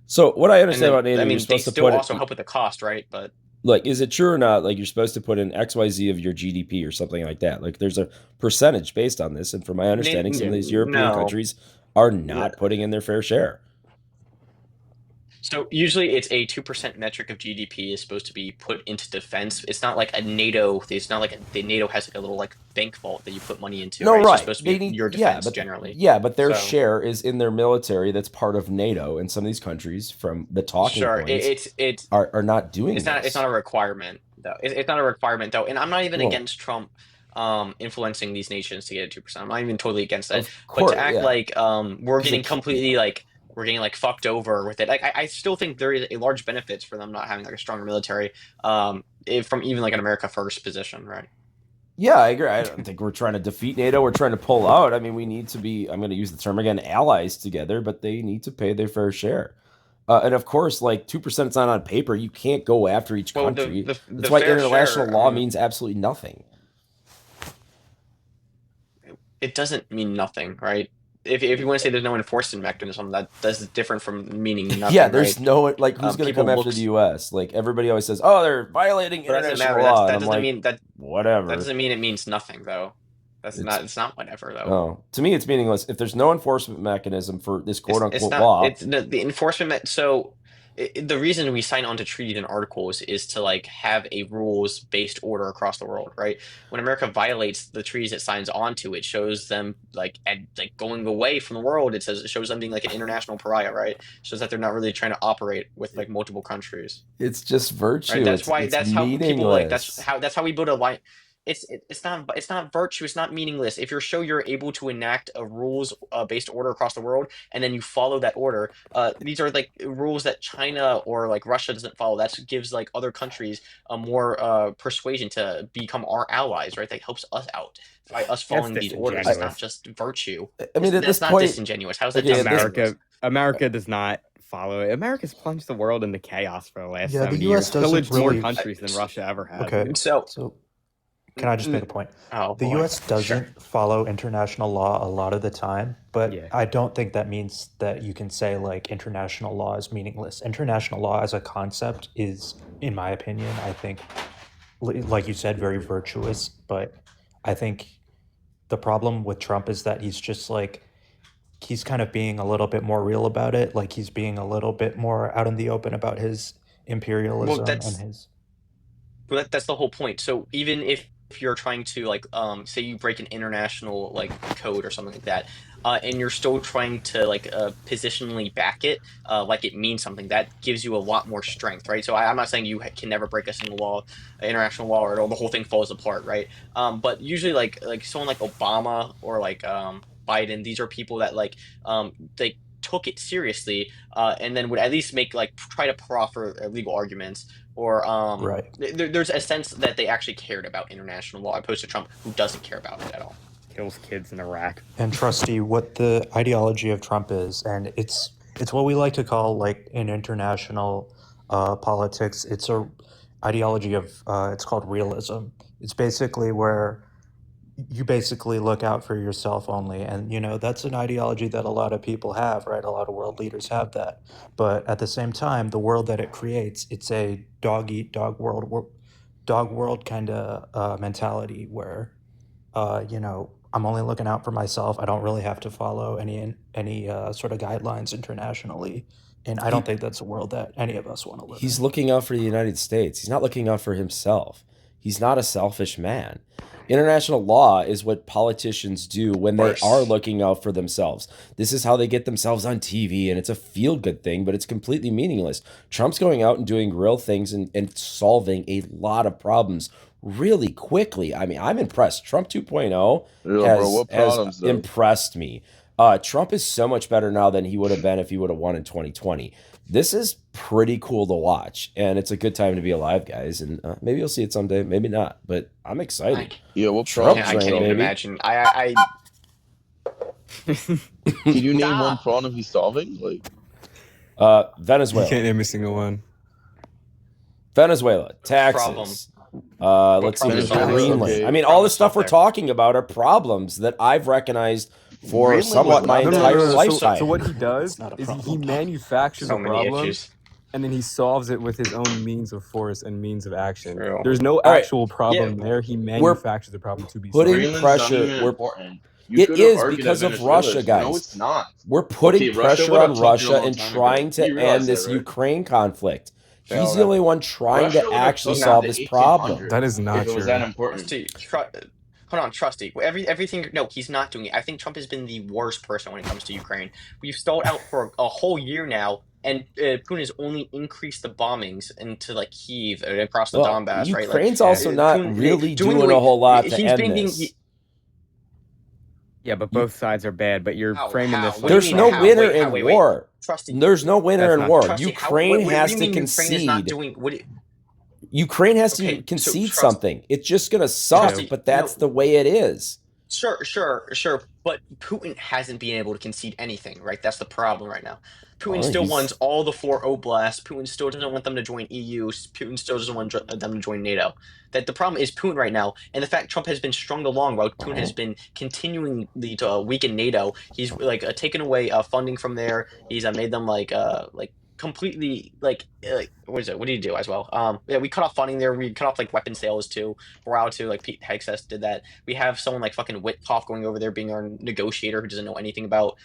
Speaker 2: So what I
Speaker 1: And
Speaker 2: understand
Speaker 1: then,
Speaker 2: about NATO,
Speaker 1: I mean,
Speaker 2: you're
Speaker 1: they
Speaker 2: supposed to
Speaker 1: still
Speaker 2: put
Speaker 1: also
Speaker 2: it.
Speaker 1: help with the cost, right? But
Speaker 2: Like, is it true or not? Like, you're supposed to put in XYZ of your GDP or something like that. Like, there's a percentage based on this, and from my understanding, some of these European
Speaker 1: No.
Speaker 2: countries are not putting in their fair share.
Speaker 1: so usually it's a 2% metric of GDP is supposed to be put into defense. It's not like a NATO. It's not like the NATO has like a little like bank vault that you put money into.
Speaker 2: No,
Speaker 1: It's
Speaker 2: right?
Speaker 1: just supposed to be your defense generally.
Speaker 2: Yeah, but their
Speaker 1: So-
Speaker 2: share is in their military. That's part of NATO, and some of these countries, from the talking
Speaker 1: Sure,
Speaker 2: points,
Speaker 1: it's
Speaker 2: are not doing.
Speaker 1: it's
Speaker 2: this.
Speaker 1: not a requirement though. It's not a requirement though, and I'm not even
Speaker 2: Well-
Speaker 1: against Trump influencing these nations to get to 2%. I'm not even totally against that.
Speaker 2: Course,
Speaker 1: but to act like we're getting completely like we're getting like fucked over with it. Like I still think there is a large benefits for them not having like a stronger military, from even like an America first position, right?
Speaker 2: Yeah, I agree. I don't think we're trying to defeat NATO. We're trying to pull out. I mean, we need to be, I'm going to use the term again, allies together, but they need to pay their fair share. And of course, like 2% is not on paper. You can't go after each country. That's why international law means absolutely nothing.
Speaker 1: It doesn't mean nothing, right? If you want to say there's no enforcement mechanism, that's different from meaning nothing.
Speaker 2: Yeah, there's
Speaker 1: right?
Speaker 2: no like who's going to come after the U.S. Like everybody always says, oh, they're violating international law.
Speaker 1: That doesn't mean that
Speaker 2: whatever.
Speaker 1: That doesn't mean it means nothing though. It's not whatever though.
Speaker 2: No, to me it's meaningless if there's no enforcement mechanism for this quote unquote law.
Speaker 1: It's the enforcement. So the reason we sign on to treaties and articles is to like have a rules based order across the world, right? When America violates the treaties it signs onto, it shows them like going away from the world. It shows them being like an international pariah, right? It shows that they're not really trying to operate with like multiple countries.
Speaker 2: It's just virtue.
Speaker 1: Right? That's why that's how people like that's how we build a line. It's not virtue. It's not meaningless. If you're able to enact a rules based order across the world, and then you follow that order. These are like rules that China or like Russia doesn't follow. That gives like other countries a more persuasion to become our allies, right? That helps us out by us following these orders. It's not just virtue.
Speaker 2: I mean,
Speaker 1: that's not disingenuous. How's that disingenuous?
Speaker 3: America does not follow it. America's plunged the world into chaos for the last 70
Speaker 7: the
Speaker 3: years.
Speaker 7: US
Speaker 3: Pillaged
Speaker 7: really...
Speaker 3: more countries than Russia ever had.
Speaker 7: Okay, so can I just make a point? The U.S. doesn't follow international law a lot of the time, but I don't think that means that you can say like international law is meaningless. International law as a concept is, in my opinion, I think, like you said, very virtuous. But I think the problem with Trump is that he's just like, he's kind of being a little bit more real about it. Like he's being a little bit more out in the open about his imperialism and his...
Speaker 1: Well, that's the whole point. So even if you're trying to like say you break an international like code or something like that, and you're still trying to like positionally back it like it means something, that gives you a lot more strength, right? So I'm not saying you can never break a single law, international law, or the whole thing falls apart, right? But usually like someone like Obama or like Biden, these are people that like they took it seriously and then would at least make like try to proffer legal arguments, or
Speaker 7: right.
Speaker 1: There's a sense that they actually cared about international law, opposed to Trump, who doesn't care about it at all.
Speaker 3: Kills kids in Iraq.
Speaker 7: And Trusty, what the ideology of Trump is, and it's what we like to call like in international politics, it's a ideology of it's called realism. It's basically where you basically look out for yourself only, and you know that's an ideology that a lot of people have, right? A lot of world leaders have that, but at the same time, the world that it creates, it's a dog eat dog world kind of mentality where you know, I'm only looking out for myself. I don't really have to follow any sort of guidelines internationally, and I don't think that's a world that any of us want to live in.
Speaker 2: He's looking out for the United States. He's not looking out for himself. He's not a selfish man. International law is what politicians do when they are looking out for themselves. This is how they get themselves on TV, and it's a feel-good thing, but it's completely meaningless. Trump's going out and doing real things and solving a lot of problems really quickly. I mean, I'm impressed. Trump 2.0 has impressed me. Trump is so much better now than he would have been if he would have won in 2020. This is pretty cool to watch, and it's a good time to be alive, guys. And maybe you'll see it someday, maybe not. But I'm excited.
Speaker 1: Trump. I can't even imagine.
Speaker 8: Can you name one problem he's solving?
Speaker 2: Like, Venezuela.
Speaker 4: You can't name a single one.
Speaker 2: Venezuela, taxes. Let's see, Greenland.
Speaker 8: Okay.
Speaker 2: I mean, all the stuff we're talking about are problems that I've recognized for somewhat my entire lifetime.
Speaker 4: So what he does is he manufactures a problem, and then he solves it with his own means of force and means of action. There's no actual problem there. He manufactures the problem to be solved.
Speaker 2: Putting pressure. It is because of Russia, guys.
Speaker 8: No, it's not.
Speaker 2: We're putting pressure on Russia and trying to end this Ukraine conflict. He's the only one trying to actually solve this problem.
Speaker 4: That is not true.
Speaker 8: Was that important?
Speaker 1: Hold on, Trusty. Everything. No, he's not doing it. I think Trump has been the worst person when it comes to Ukraine. We've stalled out for a whole year now. and Putin has only increased the bombings into like Kyiv and across the Donbass, right?
Speaker 2: Ukraine's also not really doing a whole lot to end this.
Speaker 3: Yeah, but both sides are bad. But you're framing this.
Speaker 2: There's no winner in war. There's no winner in war. Ukraine has to concede. Ukraine has to concede something. It's just going to suck, but that's the way it is.
Speaker 1: Sure. But Putin hasn't been able to concede anything, right? That's the problem right now. Putin still wants all the 4 oblasts. Putin still doesn't want them to join EU. Putin still doesn't want them to join NATO. That the problem is Putin right now, and the fact Trump has been strung along while Putin has been continuing to weaken NATO. He's like taken away funding from there. He's made them like completely like what is it? What did he do as well? Yeah, we cut off funding there. We cut off like weapon sales too. Morale too. Like Pete Hegseth did that. We have someone like fucking Witkoff going over there being our negotiator who doesn't know anything about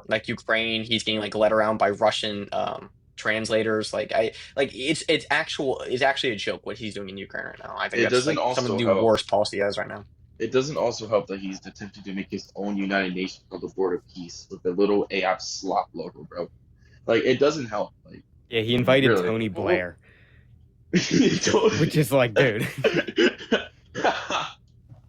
Speaker 1: like Ukraine. He's getting like led around by Russian translators. It's actually a joke what he's doing in Ukraine right now. I think that's like some of the worst policy he has right now.
Speaker 8: It doesn't also help that he's attempting to make his own United Nations called the Board of Peace with the little AIP slop logo, bro. Like, it doesn't help. Like,
Speaker 3: yeah, he invited really. Tony Blair, which is like, dude.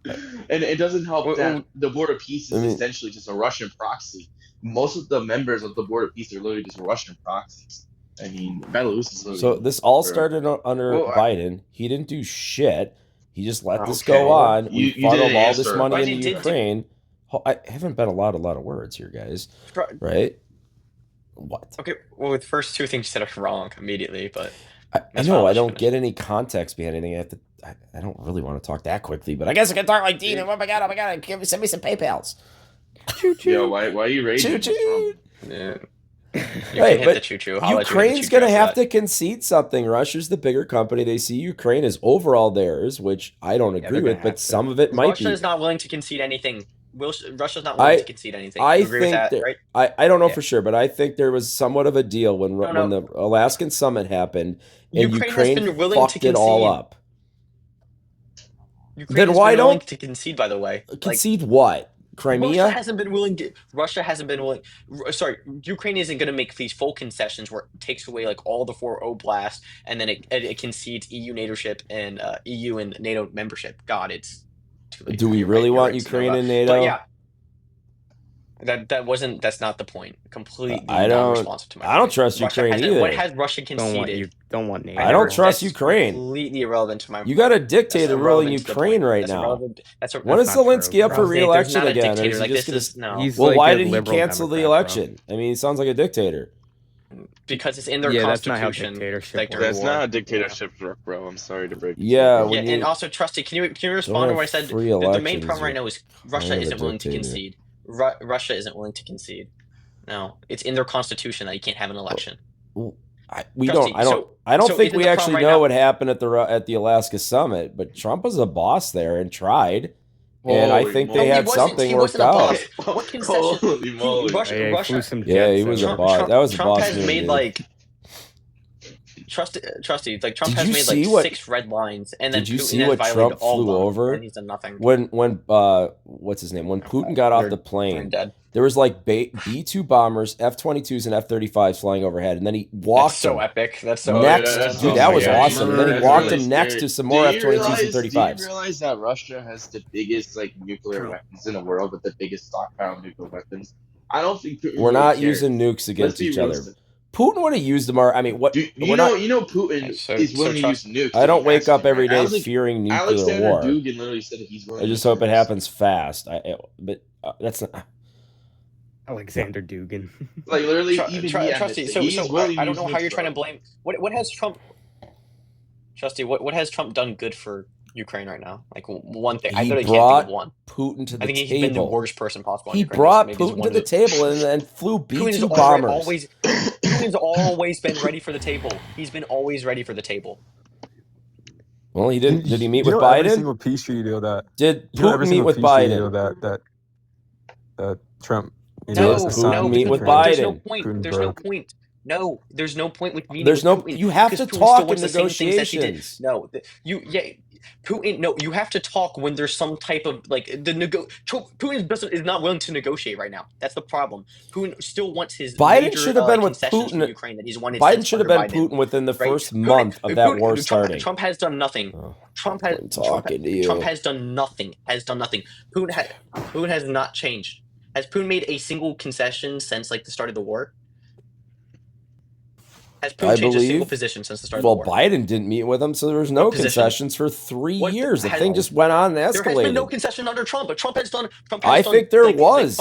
Speaker 8: And it doesn't help that the Board of Peace is essentially just a Russian proxy. Most of the members of the Board of Peace are literally just Russian proxies. I mean, Belarus is literally...
Speaker 2: So this all started under Biden. He didn't do shit. He just let this go on. We funneled all this money into Ukraine. I haven't been allowed a lot of words here, guys. Right? What?
Speaker 1: Okay, well, the first 2 things you said are wrong immediately, but...
Speaker 2: I know, I don't get any context behind anything. I don't really want to talk that quickly, but I guess I can talk like Dean. Oh my god, send me some PayPals.
Speaker 8: Choo-choo. Yo, why are you raging?
Speaker 2: Choo-choo.
Speaker 1: Yeah.
Speaker 2: Hey, but Ukraine's going to have to concede something. Russia's the bigger company. They see Ukraine as overall theirs, which I don't agree with, but some of it might be.
Speaker 1: Russia's not willing to concede anything. Russia's not willing to concede anything.
Speaker 2: I think that, right? I don't know for sure, but I think there was somewhat of a deal when the Alaskan summit happened and Ukraine fucked it all up.
Speaker 1: Then why don't to concede? By the way,
Speaker 2: concede what? Crimea?
Speaker 1: Russia hasn't been willing. Sorry, Ukraine isn't going to make these full concessions where it takes away like all the 4 oblasts and then it concedes EU NATO-ship and EU and NATO membership. God, it's too late.
Speaker 2: Do we really want Ukraine in NATO?
Speaker 1: But yeah, that's not the point. Completely non-responsive to my point.
Speaker 2: I don't trust Ukraine either.
Speaker 1: What has Russia conceded?
Speaker 3: You don't want NATO.
Speaker 2: I don't trust Ukraine.
Speaker 1: Completely irrelevant to my point.
Speaker 2: You got a dictator ruling Ukraine right now. When is Zelensky up for re-election again? Well, why did he cancel the election? I mean, he sounds like a dictator.
Speaker 1: Because it's in their constitution.
Speaker 8: That's not a dictatorship, bro. I'm sorry to break.
Speaker 1: And also, Trusty, can you respond to what I said? The main problem right now is Russia isn't willing to concede. Russia isn't willing to concede. No, it's in their constitution that you can't have an election.
Speaker 2: I don't think we actually know what happened at the Alaska summit, but Trump was a boss there and tried. And I think they had something worked out.
Speaker 1: What concession? Russia.
Speaker 2: Yeah, he was a boss. That was a boss.
Speaker 1: Trump has made like. Trusty, like Trump has made like 6 red lines, and then
Speaker 2: did you see what Trump flew over?
Speaker 1: And he's done nothing.
Speaker 2: When what's his name? When Putin got off the plane, there was like B-2 bombers, F-22s, and F-35s flying overhead, and then he walked.
Speaker 1: That's so epic. That's so
Speaker 2: next, dude. That was awesome. And then he walked him next to some more F-22s and 35s.
Speaker 8: Do you realize that Russia has the biggest like nuclear weapons in the world with the biggest stockpile of nuclear weapons? I don't think
Speaker 2: we're not using nukes against each other. Putin would have used them. I mean, what?
Speaker 8: You know, Putin is willing to use nukes.
Speaker 2: I don't wake up every day fearing nuclear war.
Speaker 8: Dugin literally said he's willing.
Speaker 2: I just hope it happens fast. But that's not.
Speaker 3: Alexander Dugin.
Speaker 8: Like literally,
Speaker 1: Trusty. So I don't know how you're trying to blame. What has Trump? Trusty, what has Trump done good for Ukraine right now? Like one thing.
Speaker 2: He brought Putin to the table.
Speaker 1: I think he's been the worst person possible.
Speaker 2: He brought Putin to the table and flew B-2 bombers.
Speaker 1: Putin's always been ready for the table. He's been always ready for the table.
Speaker 2: Well, he didn't. Did he meet with Biden?
Speaker 4: Every single peace treaty deal that
Speaker 2: did Putin meet with Biden?
Speaker 4: That Trump.
Speaker 2: Putin meet with Biden.
Speaker 1: There's no point. No, there's no point with meeting.
Speaker 2: You have to talk in negotiations.
Speaker 1: No, Putin. No, you have to talk when there's some type of like Putin is not willing to negotiate right now. That's the problem. Putin still wants his
Speaker 2: Biden should have been with
Speaker 1: concessions
Speaker 2: Putin.
Speaker 1: from Ukraine that he's wanted.
Speaker 2: Biden should have been Putin within the first month of that war starting.
Speaker 1: Trump has done nothing. Trump has done nothing. Putin has not changed. Has Putin made a single concession since like the start of the war? Has Putin changed a single position since the start of the war?
Speaker 2: Well, Biden didn't meet with him, so there was no concessions for 3 years. The thing just went on and escalated. There has been
Speaker 1: no concession under Trump, but Trump has done.
Speaker 2: I think there was.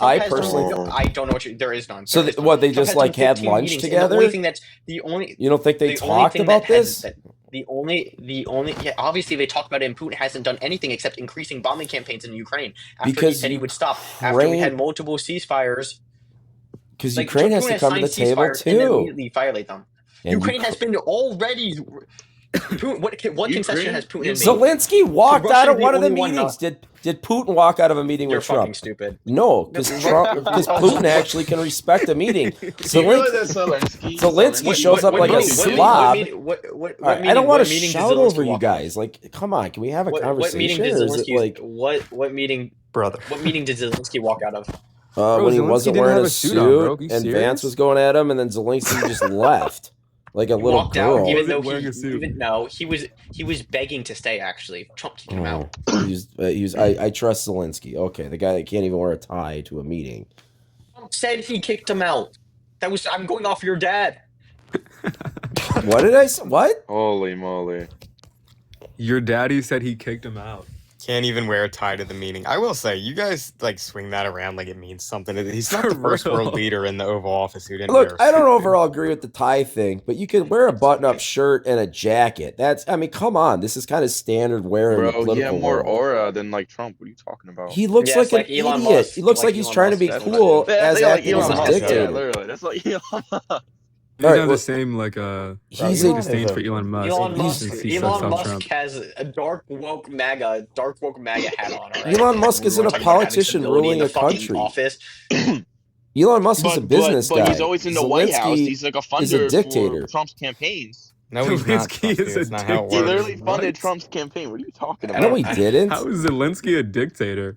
Speaker 1: I personally, I don't know what there is none.
Speaker 2: So what? They just like had lunch together.
Speaker 1: The only thing that's the only.
Speaker 2: You don't think they talked about this?
Speaker 1: The only, yeah, obviously they talked about it, and Putin hasn't done anything except increasing bombing campaigns in Ukraine. After he said he would stop, after we had multiple ceasefires.
Speaker 2: Because Ukraine has to come to the table too.
Speaker 1: And immediately violate them. And Ukraine has been already. Putin, what concession has Putin made?
Speaker 2: Zelensky walked out of one of the meetings. Did Putin walk out of a meeting with Trump?
Speaker 1: You're fucking stupid.
Speaker 2: No, because Putin actually can respect a meeting. Zelensky shows up like a slob. I don't want to shout over you guys. Like, come on, can we have a conversation?
Speaker 1: What meeting, brother? What meeting did Zelensky walk out of?
Speaker 2: When he wasn't wearing a suit and Vance was going at him, and then Zelensky just left like a little girl.
Speaker 1: Out, even though he was begging to stay. Actually, Trump kicked him out.
Speaker 2: I trust Zelensky. Okay, the guy that can't even wear a tie to a meeting.
Speaker 1: Trump said he kicked him out. I'm going off your dad.
Speaker 2: What did I say? What?
Speaker 8: Holy moly!
Speaker 4: Your daddy said he kicked him out.
Speaker 3: Can't even wear a tie to the meeting. I will say, you guys like swing that around like it means something. He's not the first world leader in the Oval Office who didn't.
Speaker 2: Look, I don't overall agree with the tie thing, but you can wear a button-up shirt and a jacket. Come on, this is kind of standard wear in the political
Speaker 8: he had more
Speaker 2: world.
Speaker 8: aura than like Trump. What are you talking about?
Speaker 2: He looks like an idiot. Musk. He looks like he's trying to be cool as acting as a dictator.
Speaker 8: Yeah, literally, that's like Elon Musk.
Speaker 4: He's the same he's a disdain for Elon Musk.
Speaker 1: Elon Musk has a dark woke MAGA hat on. Right?
Speaker 2: Elon Musk isn't a politician ruling a country.
Speaker 1: Office.
Speaker 2: Elon Musk is a business guy.
Speaker 8: But he's always in the White House. He's like a funder for Trump's campaigns.
Speaker 3: No, he's not.
Speaker 8: He literally funded Trump's campaign. What are you talking about?
Speaker 2: No, he didn't.
Speaker 4: How is Zelensky a dictator?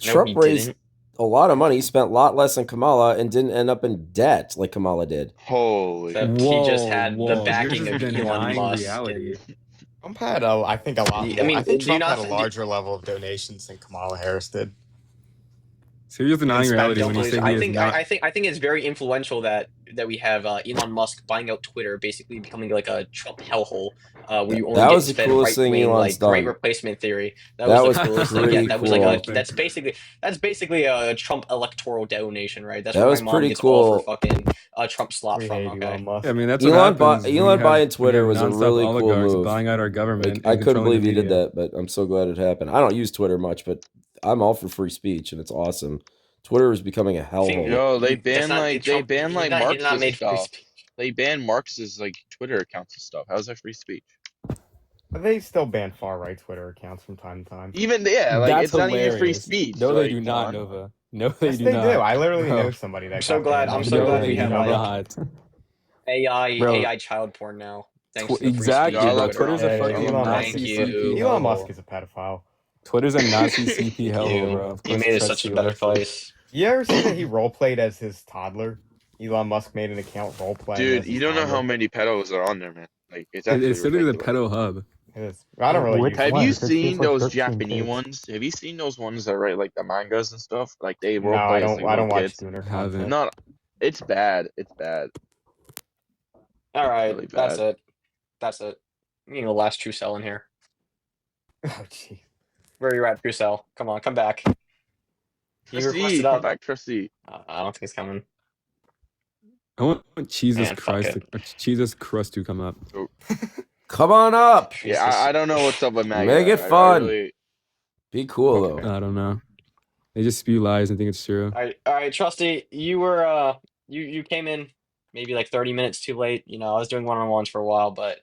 Speaker 2: Trump raised a lot of money. He spent a lot less than Kamala and didn't end up in debt like Kamala did.
Speaker 8: Holy!
Speaker 1: He just had the backing of Elon Musk.
Speaker 3: Trump had, I think, a lot. I think Trump had a larger level of donations than Kamala Harris did.
Speaker 4: So you're denying reality when you say
Speaker 1: I think it's very influential that we have Elon Musk buying out Twitter, basically becoming like a Trump hellhole. Where you only
Speaker 2: that was the coolest thing Elon's done.
Speaker 1: Great replacement theory. That was the coolest thing. Yeah, that was like that's basically a Trump electoral donation, right? That's
Speaker 2: that was pretty cool.
Speaker 1: For fucking Trump slot from. Okay.
Speaker 4: I mean, that's
Speaker 2: Elon buying Twitter was a really cool move.
Speaker 4: Buying out our government.
Speaker 2: I couldn't believe he did that, but I'm so glad it happened. I don't use Twitter much, but I'm all for free speech, and it's awesome. Twitter is becoming a hellhole.
Speaker 8: No, they ban Marx's stuff. They ban Marx's like Twitter accounts and stuff. How's that free speech?
Speaker 3: They still ban far right Twitter accounts from time to time.
Speaker 8: Even it's not even free speech.
Speaker 4: No, they do not, Nova. No, they do not.
Speaker 3: I literally know somebody that.
Speaker 1: I'm so glad we have AI child porn now. Thanks to
Speaker 4: exactly.
Speaker 3: Twitter's a fucking Nazi. Elon Musk is a pedophile.
Speaker 4: Twitter's a Nazi CP hellhole, bro.
Speaker 1: He made it such a better place.
Speaker 3: You ever see that he roleplayed as his toddler? Elon Musk made an account roleplaying.
Speaker 8: Dude, you don't know how many pedos are on there, man. Like it's
Speaker 4: literally the pedo hub.
Speaker 3: It is. I don't really.
Speaker 8: Have you seen those Japanese ones? Have you seen those ones that write like the mangas and stuff? Like they roleplay.
Speaker 3: No, I don't watch Tuner content.
Speaker 8: No, it's bad. It's bad.
Speaker 1: All right, really bad. That's it. You know, last True Cell in here.
Speaker 3: Oh gee.
Speaker 1: Where are you at, True Cell? Come on, come back.
Speaker 8: Come back, Trustee.
Speaker 1: I don't think it's coming.
Speaker 4: I want Jesus Christ to come up.
Speaker 2: Come on up.
Speaker 8: Yeah, I don't know what's up with Maggie.
Speaker 2: Make it fun. Be cool though.
Speaker 4: I don't know. They just spew lies and think it's true.
Speaker 1: All right, Trusty. You were you came in maybe like 30 minutes too late. You know, I was doing one-on-ones for a while, but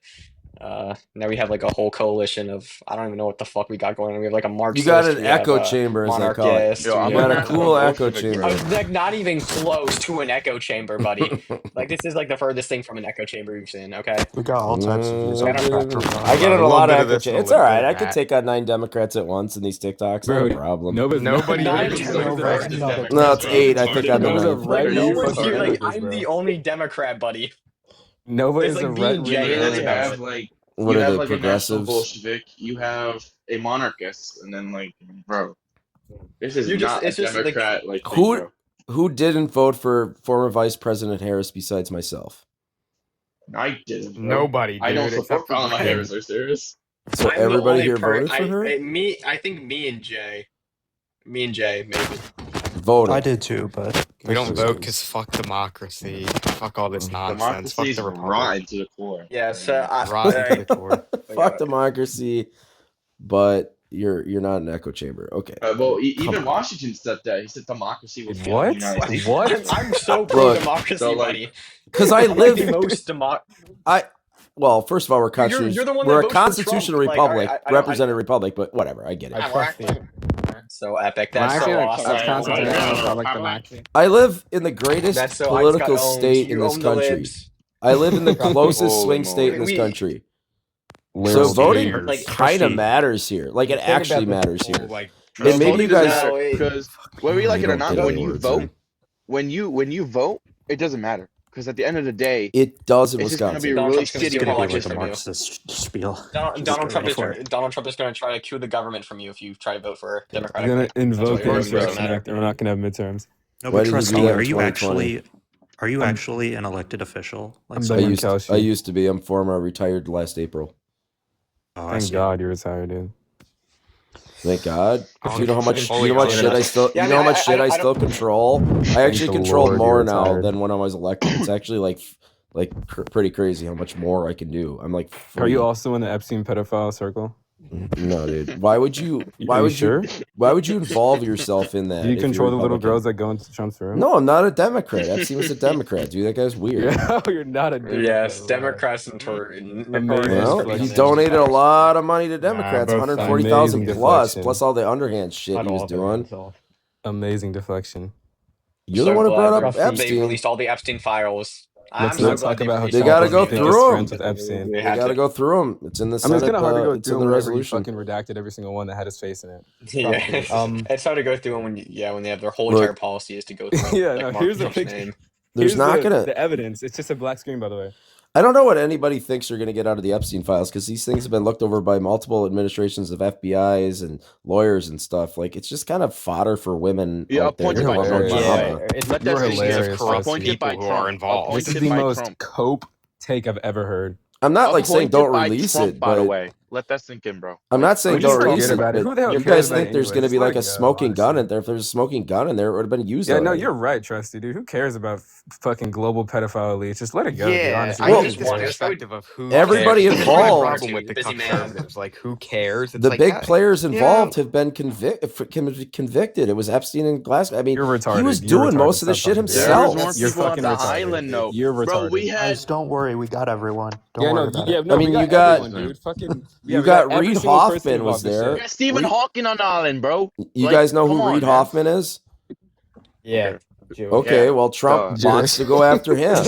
Speaker 1: Now we have like a whole coalition of I don't even know what the fuck we got going on. We have like a Marxist.
Speaker 2: You got an echo chamber, as they call it.
Speaker 1: You
Speaker 2: got a cool echo chamber.
Speaker 1: Like not even close to an echo chamber, buddy. Like this is like the furthest thing from an echo chamber you've seen. Okay.
Speaker 7: We got all types of views.
Speaker 2: I get in a lot of echo chambers. It's all right. I could take on 9 Democrats at once in these TikToks. No problem.
Speaker 3: Nobody.
Speaker 4: No,
Speaker 2: it's 8. I think I'm the 9th.
Speaker 1: I'm the only Democrat, buddy.
Speaker 4: Nobody's
Speaker 1: like
Speaker 4: a red.
Speaker 8: You have like a national Bolshevik, you have a monarchist, and then like, bro, this is not a Democrat. Like
Speaker 2: who didn't vote for former Vice President Harris besides myself?
Speaker 8: I didn't. Bro.
Speaker 3: Nobody.
Speaker 8: I don't support Kamala Harris. Are you serious?
Speaker 2: So everybody here voted for her.
Speaker 1: I think me and Jay, maybe.
Speaker 2: Voted.
Speaker 7: I did too, but
Speaker 3: we don't vote because fuck democracy. Fuck all this nonsense. Fuck the
Speaker 8: Republic to the core.
Speaker 1: Yeah, so
Speaker 3: to the core.
Speaker 2: Fuck democracy, but you're not an echo chamber. Okay.
Speaker 8: Well, even Washington said that. He said democracy was
Speaker 4: what?
Speaker 1: I'm so pro democracy, buddy.
Speaker 2: Because I live
Speaker 1: the most
Speaker 2: Well, first of all, we're a constitutional republic, represented republic, but whatever, I get it.
Speaker 1: So epic. That's so awesome.
Speaker 2: I live in the greatest political state in this country. I live in the closest swing state in this country. So voting kind of matters here. Like it actually matters here. And maybe you guys,
Speaker 9: because whether you like it or not, when you vote, it doesn't matter. Because at the end of the day,
Speaker 2: it does in
Speaker 9: Wisconsin.
Speaker 2: It's
Speaker 9: going to be a really shitty
Speaker 1: Donald Trump is going to try to coup the government from you if you try to vote for Democratic.
Speaker 4: You're going to invoke the Insurrection Act, and we're not going to have midterms.
Speaker 7: No, but trust me, are you actually an elected official?
Speaker 2: Like I used to be. I'm former retired last April.
Speaker 4: Oh, thank God you're retired, dude.
Speaker 2: Thank God. Do you know how much shit I still control? I actually control more now than when I was elected. It's actually pretty crazy how much more I can do. I'm like free.
Speaker 4: Are you also in the Epstein pedophile circle?
Speaker 2: No, dude. Why would you involve yourself in that?
Speaker 4: Do you control the little girls that go into Trump's room?
Speaker 2: No, I'm not a Democrat. Epstein was a Democrat, dude. That guy's weird.
Speaker 4: No, you're not a Democrat.
Speaker 1: Yes, Democrats and
Speaker 2: well, he donated a lot of money to Democrats, 140,000 plus all the underhand shit he was doing.
Speaker 4: Amazing deflection.
Speaker 2: You're the one who brought up Epstein.
Speaker 1: They released all the Epstein files.
Speaker 4: Let's not talk about how
Speaker 2: they gotta go through them.
Speaker 4: They
Speaker 2: gotta go through them. It's in the Senate.
Speaker 4: It's hard to go
Speaker 2: through the resolution.
Speaker 4: Fucking redacted every single one that had his face in it.
Speaker 1: Yeah, it's hard to go through them when they have their whole entire policy is to go through.
Speaker 4: Yeah, no, here's the thing.
Speaker 2: There's not gonna
Speaker 4: the evidence. It's just a black screen, by the way.
Speaker 2: I don't know what anybody thinks they're going to get out of the Epstein files because these things have been looked over by multiple administrations of FBI's and lawyers and stuff. Like it's just kind of fodder for women.
Speaker 9: Yeah, appointed by Trump.
Speaker 3: Let that hilarious. Appointed by Trump. Who are involved.
Speaker 4: This is the most cope take I've ever heard.
Speaker 2: I'm not like saying don't release it,
Speaker 9: by the way. Let that sink in, bro.
Speaker 2: I'm not saying don't release it.
Speaker 4: But
Speaker 2: you guys think there's going to be like a smoking gun in there? If there's a smoking gun in there, it would have been used.
Speaker 4: Yeah, no, you're right, Trusty, dude. Who cares about fucking global pedophile elites? Just let it go.
Speaker 3: Yeah, I think this perspective of who
Speaker 2: everybody involved.
Speaker 3: Problem with the conservatives, like who cares?
Speaker 2: The big players involved have been convicted. It was Epstein and Glasgow. I mean,
Speaker 4: you're retarded.
Speaker 2: He was doing most of the shit himself.
Speaker 4: You're fucking retarded. You're retarded.
Speaker 7: Guys, don't worry, we got everyone. Don't worry about it.
Speaker 2: I mean, you got Reid Hoffman was there.
Speaker 9: Stephen Hawking on the island, bro.
Speaker 2: You guys know who Reid Hoffman is?
Speaker 3: Yeah.
Speaker 2: Okay, well, Trump wants to go after him.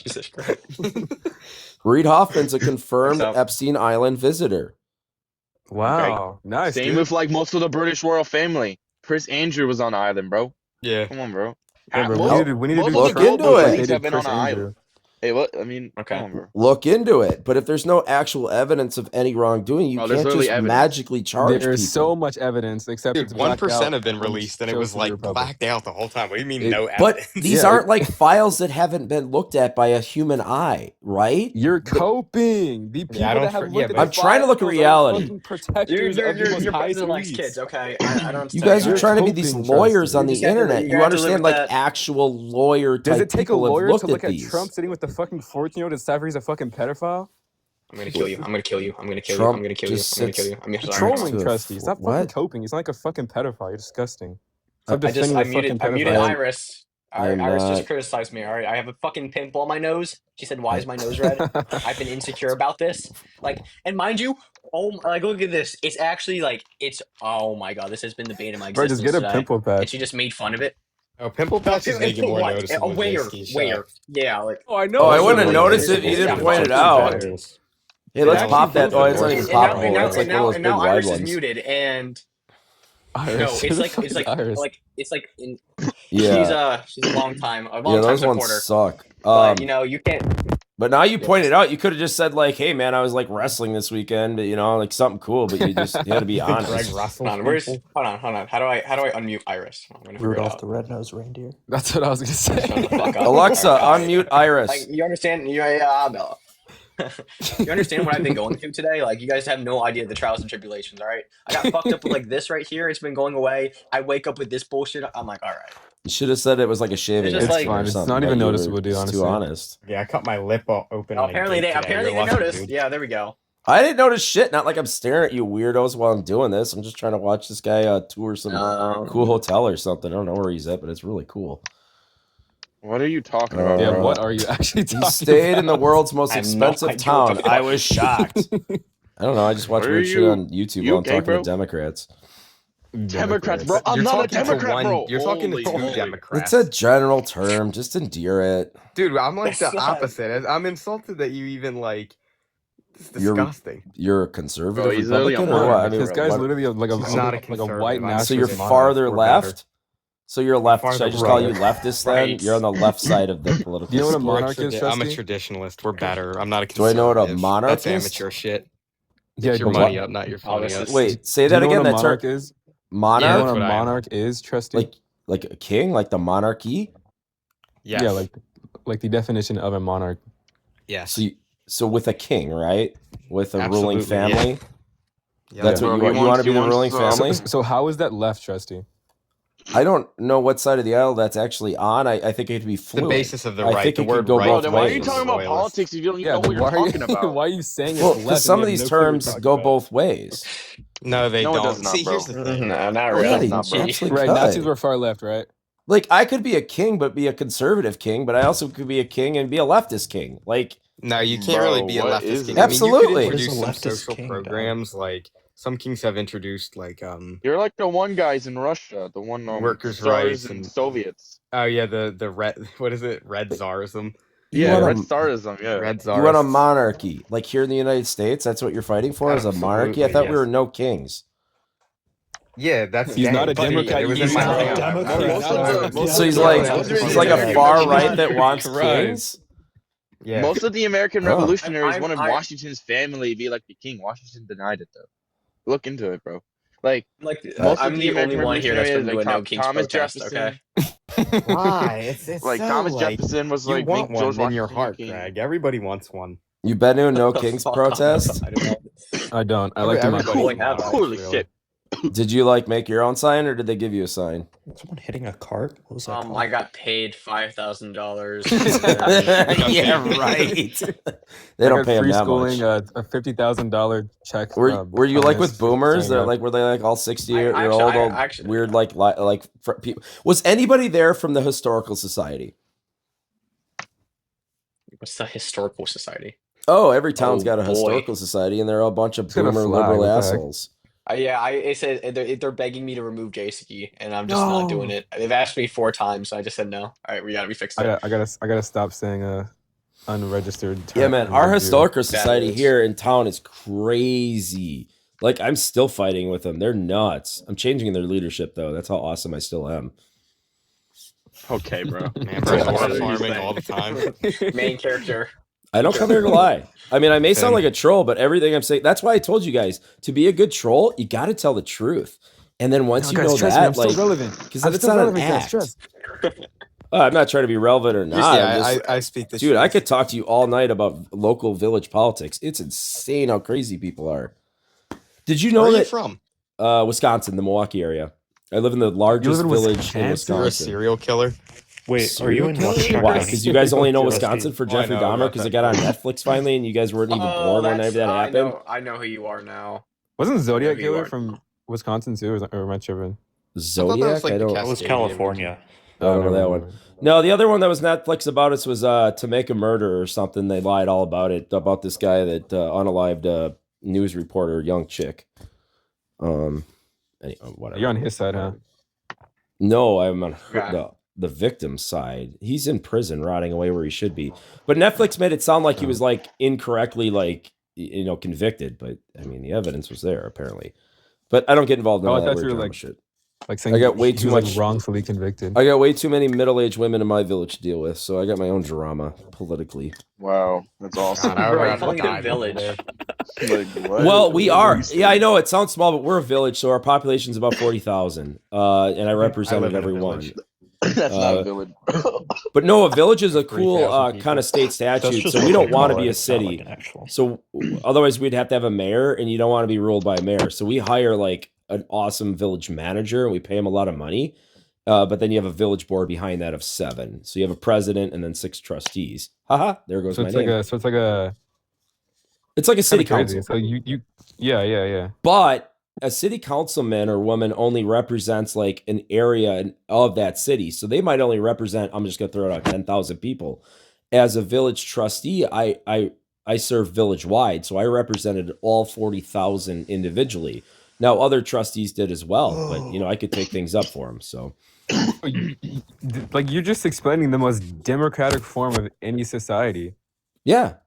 Speaker 1: Jesus Christ.
Speaker 2: Reid Hoffman's a confirmed Epstein Island visitor.
Speaker 4: Wow, nice.
Speaker 9: Same with like most of the British royal family. Prince Andrew was on the island, bro.
Speaker 3: Yeah,
Speaker 9: come on, bro.
Speaker 4: We need to
Speaker 2: look into it.
Speaker 9: Have been on the island. Hey, what? I mean, okay.
Speaker 2: Look into it. But if there's no actual evidence of any wrongdoing, you can't just magically charge people.
Speaker 4: There's so much evidence, except it's
Speaker 3: 1% have been released, and it was like blacked out the whole time. What do you mean no evidence?
Speaker 2: But these aren't like files that haven't been looked at by a human eye, right?
Speaker 4: You're coping. The people that have looked at
Speaker 2: I'm trying to look at reality.
Speaker 1: You're president likes kids, okay? I don't.
Speaker 2: You guys are trying to be these lawyers on the internet. You understand, like actual lawyer type.
Speaker 4: Does it take a lawyer to look at
Speaker 2: these.
Speaker 4: Trump sitting with the fucking 14-year-old and decide he's a fucking pedophile?
Speaker 1: I'm gonna kill you. I'm gonna kill you. I'm gonna kill you. I'm gonna kill you. I'm gonna kill you. I'm
Speaker 4: trolling, Trusty. Stop fucking coping. He's not like a fucking pedophile. You're disgusting. Stop
Speaker 1: I muted Iris. Iris just criticized me. All right, I have a fucking pimple on my nose. She said, "Why is my nose red?" I've been insecure about this. Like, and mind you, look at this. It's actually like oh my god, this has been the bane of my existence.
Speaker 4: Bro, just get a pimple patch.
Speaker 1: And she just made fun of it.
Speaker 3: Oh, pimple patches make it more noticeable.
Speaker 1: Where? Yeah, like.
Speaker 4: Oh, I know.
Speaker 2: Oh, I wouldn't have noticed if you didn't point it out. Hey, let's pop that. Oh, it's not even poppable. It's like one of those big wide
Speaker 1: Iris
Speaker 2: ones.
Speaker 1: is muted, and
Speaker 4: Iris.
Speaker 1: no, it's like
Speaker 2: Yeah.
Speaker 1: she's a long time
Speaker 2: those
Speaker 1: supporter.
Speaker 2: ones suck.
Speaker 1: But you can't.
Speaker 2: But now you pointed out, you could have just said like, "Hey man, I was like wrestling this weekend, but like something cool." But you had to be honest.
Speaker 1: Hold on. How do I unmute Iris?
Speaker 7: Rudolph the red-nosed reindeer.
Speaker 4: That's what I was gonna say.
Speaker 1: Shut the fuck up.
Speaker 2: Alexa, unmute Iris.
Speaker 1: Like, you understand? You understand what I've been going through today? Like, you guys have no idea the trials and tribulations. All right, I got fucked up with like this right here. It's been going away. I wake up with this bullshit. I'm like, all right.
Speaker 2: You should have said it was like a shaving.
Speaker 1: It's
Speaker 2: extra
Speaker 1: fine.
Speaker 2: or
Speaker 4: It's
Speaker 2: something,
Speaker 4: not even
Speaker 2: but you
Speaker 4: noticeable,
Speaker 2: were
Speaker 4: dude,
Speaker 2: just
Speaker 4: honestly.
Speaker 2: Too honest.
Speaker 3: Yeah, I cut my lip open.
Speaker 1: Apparently they noticed.
Speaker 3: Dude.
Speaker 1: Yeah, there we go.
Speaker 2: I didn't notice shit. Not like I'm staring at you weirdos while I'm doing this. I'm just trying to watch this guy tour some cool hotel or something. I don't know where he's at, but it's really cool.
Speaker 9: What are you talking about?
Speaker 4: Yeah,
Speaker 9: bro?
Speaker 4: what are you actually talking about?
Speaker 2: He stayed in the world's most
Speaker 1: I have no
Speaker 2: expensive
Speaker 1: idea what
Speaker 2: town.
Speaker 1: the fuck.
Speaker 2: I was shocked. I don't know. I just watch
Speaker 9: Where are
Speaker 2: weird shit
Speaker 9: you?
Speaker 2: on YouTube
Speaker 9: You
Speaker 2: while I'm
Speaker 9: okay,
Speaker 2: talking
Speaker 9: bro?
Speaker 2: to Democrats.
Speaker 9: Democrats, bro. I'm
Speaker 3: You're
Speaker 9: not a
Speaker 3: talking to
Speaker 9: Democrat,
Speaker 3: one-
Speaker 9: bro.
Speaker 3: You're talking to
Speaker 9: Holy
Speaker 3: two
Speaker 9: moly.
Speaker 3: Democrats.
Speaker 2: It's a general term. Just endear it.
Speaker 3: Dude, I'm like the
Speaker 1: It's not.
Speaker 3: opposite. I'm insulted that you even like. It's
Speaker 2: You're-
Speaker 3: disgusting.
Speaker 2: You're a conservative
Speaker 9: Bro, he's literally
Speaker 2: Republican
Speaker 9: a
Speaker 2: or what? I
Speaker 9: moderate,
Speaker 2: mean,
Speaker 4: This guy's
Speaker 2: what-
Speaker 4: literally like
Speaker 3: He's not a
Speaker 4: a
Speaker 3: conservative.
Speaker 4: white
Speaker 3: So
Speaker 4: nationalist.
Speaker 2: so you're
Speaker 4: monarch.
Speaker 2: farther
Speaker 4: We're
Speaker 2: left.
Speaker 4: better.
Speaker 2: So you're left.
Speaker 3: Farther
Speaker 2: Should I just call you
Speaker 3: right.
Speaker 2: leftist then?
Speaker 1: Right.
Speaker 2: You're on the left side of the political.
Speaker 4: Do you know what a
Speaker 2: spectrum.
Speaker 4: monarch is,
Speaker 3: I'm a
Speaker 4: Trusty?
Speaker 3: traditionalist. We're better. I'm not a
Speaker 2: Do I know what a
Speaker 3: conservative.
Speaker 2: monarchist?
Speaker 3: That's amateur shit.
Speaker 4: Yeah,
Speaker 3: Get your
Speaker 4: but
Speaker 3: money
Speaker 4: what-
Speaker 3: up, not your
Speaker 1: Oh,
Speaker 3: phone.
Speaker 1: this is-
Speaker 2: Wait, say
Speaker 4: Do you
Speaker 2: that
Speaker 4: know
Speaker 2: again.
Speaker 4: what a
Speaker 2: That
Speaker 4: monarch
Speaker 2: term.
Speaker 4: is?
Speaker 3: Yeah,
Speaker 2: Monarch,
Speaker 4: You know
Speaker 3: that's
Speaker 4: what a
Speaker 3: what I am.
Speaker 4: monarch is, Trusty?
Speaker 2: like a king, like the monarchy.
Speaker 3: Yes.
Speaker 4: Yeah, like the definition of a monarch.
Speaker 3: yes.
Speaker 2: So with a king, right? With a ruling
Speaker 3: Absolutely, yeah.
Speaker 2: family.
Speaker 3: Yeah.
Speaker 2: That's
Speaker 9: Bro,
Speaker 2: what
Speaker 9: he
Speaker 2: you want
Speaker 9: wants-
Speaker 2: to be
Speaker 9: he
Speaker 2: the
Speaker 9: wants
Speaker 2: ruling
Speaker 9: to-
Speaker 2: family.
Speaker 4: So how is that left, Trusty?
Speaker 2: I don't know what side of the aisle that's actually on. I think it could be
Speaker 3: the
Speaker 2: fluid.
Speaker 3: basis of the
Speaker 2: I
Speaker 3: right.
Speaker 2: think
Speaker 3: the
Speaker 2: it could
Speaker 3: word
Speaker 2: go
Speaker 3: right.
Speaker 9: Bro,
Speaker 2: both
Speaker 9: then why are
Speaker 2: ways.
Speaker 9: you talking about
Speaker 3: Loyalist.
Speaker 9: politics if you don't even know
Speaker 4: but
Speaker 9: what you're
Speaker 4: why are
Speaker 9: talking about?
Speaker 4: why are you saying
Speaker 2: Well,
Speaker 4: it's left?
Speaker 2: because some
Speaker 4: and
Speaker 2: of
Speaker 4: you have
Speaker 2: these
Speaker 4: no clue what you're
Speaker 2: terms
Speaker 4: talking
Speaker 2: go
Speaker 4: about?
Speaker 2: both ways.
Speaker 3: No, they
Speaker 9: No, it
Speaker 3: don't.
Speaker 9: does not,
Speaker 3: See,
Speaker 9: bro.
Speaker 3: here's the thing.
Speaker 1: No, not
Speaker 2: Yeah,
Speaker 1: really.
Speaker 2: they
Speaker 1: Not me.
Speaker 2: absolutely
Speaker 4: Right,
Speaker 2: could.
Speaker 4: Nazis were far left, right?
Speaker 2: Like I could be a king, but be a conservative king. But I also could be a king and be a leftist king. Like
Speaker 3: No, you can't
Speaker 9: Bro,
Speaker 3: really be a
Speaker 9: what
Speaker 3: leftist
Speaker 9: is
Speaker 3: king.
Speaker 9: it?
Speaker 3: I mean, you
Speaker 2: Absolutely.
Speaker 3: could
Speaker 7: What is
Speaker 3: introduce
Speaker 7: a
Speaker 3: some
Speaker 7: leftist
Speaker 3: social
Speaker 7: king,
Speaker 3: programs. Like some kings have introduced, like
Speaker 9: You're like the one guys in Russia, the one
Speaker 3: Workers'
Speaker 9: Tsars
Speaker 3: rights
Speaker 9: and
Speaker 3: and-
Speaker 9: Soviets.
Speaker 3: oh yeah, the red. What is it? Red Tsarism.
Speaker 2: you
Speaker 9: Yeah,
Speaker 2: want
Speaker 9: Red
Speaker 2: a,
Speaker 9: Tsarism. Yeah.
Speaker 3: Red
Speaker 2: you want a
Speaker 3: Tsarists.
Speaker 2: monarchy, like here in the United States. That's what you're fighting for, is a monarchy. I
Speaker 3: Absolutely,
Speaker 2: thought we
Speaker 3: yes.
Speaker 2: were no kings.
Speaker 3: Yeah, that's.
Speaker 4: He's
Speaker 3: gay,
Speaker 4: not a
Speaker 3: buddy.
Speaker 4: Democrat,
Speaker 3: It was
Speaker 7: he's
Speaker 3: in my
Speaker 7: not a
Speaker 3: bio.
Speaker 7: Democrat.
Speaker 2: So he's
Speaker 9: Yeah,
Speaker 2: like
Speaker 9: most of
Speaker 2: he's
Speaker 9: the
Speaker 2: like a
Speaker 9: American
Speaker 2: far right
Speaker 9: revolutionaries-
Speaker 2: that wants
Speaker 4: Christ.
Speaker 2: kings.
Speaker 3: Yeah.
Speaker 9: Most of the American
Speaker 2: Oh.
Speaker 9: revolutionaries wanted
Speaker 1: I'm-
Speaker 9: Washington's family to be like the king. Washington denied it though. Look into it, bro. Like
Speaker 1: Like,
Speaker 9: most
Speaker 1: I'm
Speaker 9: of
Speaker 1: the only
Speaker 9: American
Speaker 1: one here that's been
Speaker 9: revolutionaries,
Speaker 1: doing no
Speaker 9: like
Speaker 1: King's
Speaker 9: Thomas
Speaker 1: protest,
Speaker 9: Jefferson.
Speaker 1: okay?
Speaker 3: Why? It's
Speaker 9: Like
Speaker 3: so,
Speaker 9: Thomas
Speaker 3: like,
Speaker 9: Jefferson was
Speaker 3: you
Speaker 9: like
Speaker 3: want
Speaker 9: make George
Speaker 3: one in your
Speaker 9: Washington
Speaker 3: heart,
Speaker 9: king.
Speaker 3: Greg. Everybody wants one.
Speaker 2: You been to a no
Speaker 1: What the
Speaker 2: kings
Speaker 1: fuck?
Speaker 2: protest?
Speaker 1: I don't know.
Speaker 4: I don't. I like
Speaker 3: Everybody
Speaker 4: democracy.
Speaker 1: Holy
Speaker 3: wants
Speaker 1: hell.
Speaker 3: one,
Speaker 9: Holy
Speaker 3: really.
Speaker 9: shit.
Speaker 2: Did you like make your own sign or did they give you a sign?
Speaker 7: Someone hitting a cart? What was that called?
Speaker 1: I got paid $5,000.
Speaker 2: Yeah, right. They
Speaker 4: I
Speaker 2: don't
Speaker 4: got
Speaker 2: pay him
Speaker 4: free
Speaker 2: that
Speaker 4: schooling,
Speaker 2: much.
Speaker 4: a $50,000 check.
Speaker 2: Were you like with boomers?
Speaker 4: coming
Speaker 2: That
Speaker 4: up.
Speaker 2: like were they like all 60 year
Speaker 1: I
Speaker 2: old
Speaker 1: actually-
Speaker 2: old
Speaker 1: I actually-
Speaker 2: weird people? Was anybody there from the historical society?
Speaker 1: What's the historical society?
Speaker 2: Oh, every town's
Speaker 1: Oh,
Speaker 2: got a
Speaker 1: boy.
Speaker 2: historical society, and they're all a bunch of
Speaker 4: It's gonna
Speaker 2: boomer
Speaker 4: fly,
Speaker 2: liberal
Speaker 4: what the heck?
Speaker 2: assholes.
Speaker 1: Yeah, it said they're begging me to remove J-Ski, and I'm just not doing it. They've asked me 4 times, so I just said no. All right, we fixed it.
Speaker 4: I gotta stop saying unregistered.
Speaker 2: Yeah, man,
Speaker 4: terms
Speaker 2: our
Speaker 4: of
Speaker 2: historical
Speaker 1: That
Speaker 2: society
Speaker 1: is.
Speaker 2: here in town is crazy. Like, I'm still fighting with them. They're nuts. I'm changing their leadership, though. That's how awesome I still am.
Speaker 9: Okay, bro.
Speaker 3: Man, bro,
Speaker 9: What are you
Speaker 3: farming
Speaker 9: saying?
Speaker 3: all the time.
Speaker 1: Main character.
Speaker 2: I don't come here to lie. I mean, I may sound
Speaker 3: Same.
Speaker 2: like a troll, but everything I'm saying, that's why I told you guys, to be a good troll, you got to tell the truth. And then once you know that, like, because
Speaker 4: I'm
Speaker 2: it's
Speaker 4: still
Speaker 2: not an
Speaker 4: relevant, guys,
Speaker 2: act.
Speaker 4: trust.
Speaker 2: I'm not trying to be relevant or not. I'm just-
Speaker 3: I speak this.
Speaker 2: dude, I could talk to you all night about local village politics. It's insane how crazy people are. Did you know
Speaker 3: Where are you
Speaker 2: that
Speaker 3: from?
Speaker 2: Wisconsin, the Milwaukee area? I live in the largest
Speaker 4: in
Speaker 2: village in
Speaker 4: Wisconsin?
Speaker 3: You're a
Speaker 2: Wisconsin.
Speaker 3: serial killer.
Speaker 7: Wait, are you in Washington?
Speaker 2: Why? Because you guys only know
Speaker 7: Justin.
Speaker 2: Wisconsin for
Speaker 3: Well, I
Speaker 2: Jeffrey
Speaker 3: know
Speaker 2: Dahmer
Speaker 3: about
Speaker 2: because
Speaker 3: that.
Speaker 2: it got on Netflix finally, and you guys weren't even born whenever that happened.
Speaker 1: I know who you are now.
Speaker 4: Wasn't Zodiac
Speaker 1: Who you
Speaker 4: Killer
Speaker 1: are.
Speaker 4: from Wisconsin too, or am I tripping?
Speaker 2: Zodiac?
Speaker 3: like
Speaker 2: I
Speaker 3: the
Speaker 2: don't.
Speaker 7: That was
Speaker 3: Cascade
Speaker 7: California.
Speaker 2: I don't know that one. No, the other one that was Netflix about us was To Make a Murder or something. They lied all about it, about this guy that unalived a news reporter, young chick. Anyway, whatever.
Speaker 4: You're on his side, huh?
Speaker 2: No, I'm on the victim's side. He's in prison, rotting away where he should be. But Netflix made it sound like he was like incorrectly, like, you know, convicted. But I mean, the evidence was there apparently. But I don't get involved in all that weird drama shit.
Speaker 4: Like saying
Speaker 2: I got way too much
Speaker 4: wrongfully convicted.
Speaker 2: I got way too many middle-aged women in my village to deal with, so I got my own drama politically.
Speaker 9: Wow, that's awesome.
Speaker 1: Bro, you calling it a village?
Speaker 9: Like, what?
Speaker 2: Well, we are. Yeah, I know it sounds small, but we're a village, so our population is about 40,000, and I represented everyone.
Speaker 9: That's not a village.
Speaker 2: But no, a village is a cool kind of state statute, so we don't want to be a city. So otherwise, we'd have to have a mayor, and you don't want to be ruled by a mayor. So we hire like an awesome village manager, and we pay him a lot of money. But then you have a village board behind that of 7. So you have a president and then 6 trustees. Haha, there goes my name.
Speaker 4: It's like a
Speaker 2: city council.
Speaker 4: So yeah.
Speaker 2: But a city councilman or woman only represents like an area of that city. So they might only represent, I'm just going to throw it out, 10,000 people. As a village trustee, I serve village wide. So I represented all 40,000 individually. Now, other trustees did as well, but, you know, I could take things up for them, so.
Speaker 4: Like, you're just explaining the most democratic form of any society.
Speaker 2: Yeah.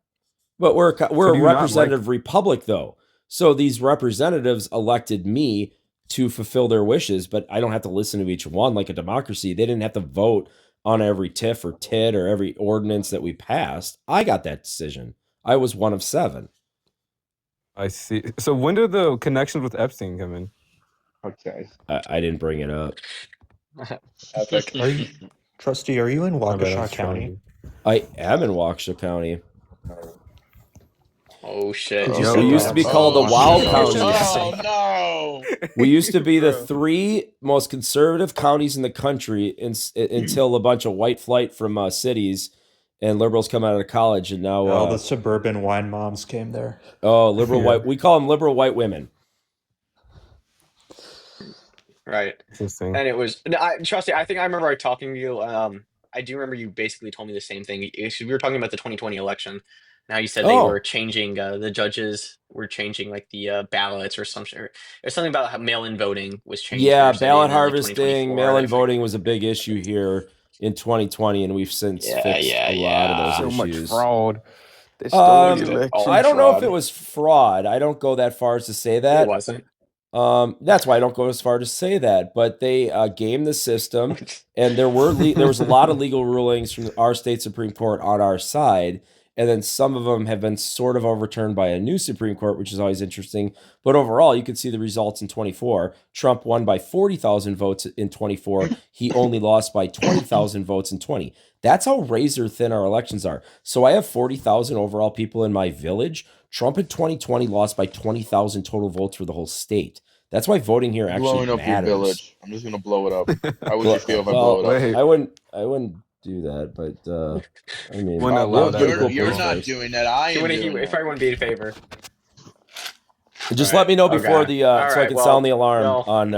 Speaker 2: But we're a representative republic, though. So these representatives elected me to fulfill their wishes, but I don't have to listen to each one like a democracy. They didn't have to vote on every TIF or TID or every ordinance that we passed. I got that decision. I was one of 7.
Speaker 4: I see. So when did the connections with Epstein come in?
Speaker 9: Okay.
Speaker 2: I didn't bring it up.
Speaker 7: Trustee, are you in Waukesha County?
Speaker 2: I am in Waukesha County.
Speaker 1: Oh shit!
Speaker 2: We used to be called the Wow County.
Speaker 9: Oh no!
Speaker 2: We used to be the 3 most conservative counties in the country until a bunch of white flight from cities and liberals come out of college, and now
Speaker 7: all the suburban wine moms came there.
Speaker 2: Oh, liberal white. We call them liberal white women.
Speaker 1: Right.
Speaker 4: Interesting.
Speaker 1: And it was. Trust me, I think I remember talking to you. I do remember you basically told me the same thing. We were talking about the 2020 election. Now you said they were changing. The judges were changing like the ballots or something. There's something about how mail-in voting was changed.
Speaker 2: Yeah, ballot harvesting, mail-in voting was a big issue here in 2020, and we've since fixed a lot of those issues.
Speaker 3: So much fraud.
Speaker 2: I don't know if it was fraud. I don't go that far as to say that.
Speaker 1: It wasn't.
Speaker 2: That's why I don't go as far to say that. But they gamed the system, and there was a lot of legal rulings from our state Supreme Court on our side. And then some of them have been sort of overturned by a new Supreme Court, which is always interesting. But overall, you can see the results in 24. Trump won by 40,000 votes in 24. He only lost by 20,000 votes in 20. That's how razor thin our elections are. So I have 40,000 overall people in my village. Trump in 2020 lost by 20,000 total votes for the whole state. That's why voting here actually
Speaker 9: blowing
Speaker 2: matters.
Speaker 9: Up your village. I'm just gonna blow it up. How would you feel if I blow it
Speaker 2: up? I wouldn't do that, but I mean,
Speaker 9: you're not doing that. I am doing
Speaker 1: if everyone be in favor.
Speaker 2: Just let me know before the so I can sound the alarm on.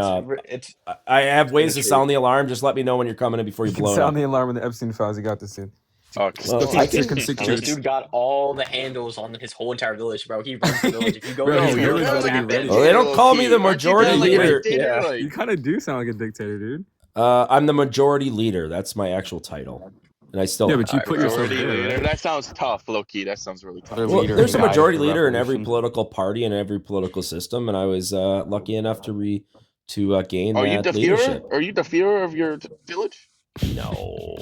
Speaker 2: I have ways to sound the alarm. Just let me know when you're coming in before you blow it up.
Speaker 4: Sound the alarm in the Epstein files. You got this, dude.
Speaker 1: This dude got all the handles on his whole entire village, bro. He runs the village. If you go
Speaker 2: they don't call me the majority leader.
Speaker 4: Yeah. You kind of do sound like a dictator, dude.
Speaker 2: I'm the majority leader. That's my actual title, and I still.
Speaker 4: Yeah, but you put yourself there. Right?
Speaker 9: That sounds tough, low key. That sounds really tough.
Speaker 2: Well, there's a majority leader in every political party and every political system, and I was lucky enough to gain that leadership.
Speaker 9: Are you the Führer of your village?
Speaker 2: No.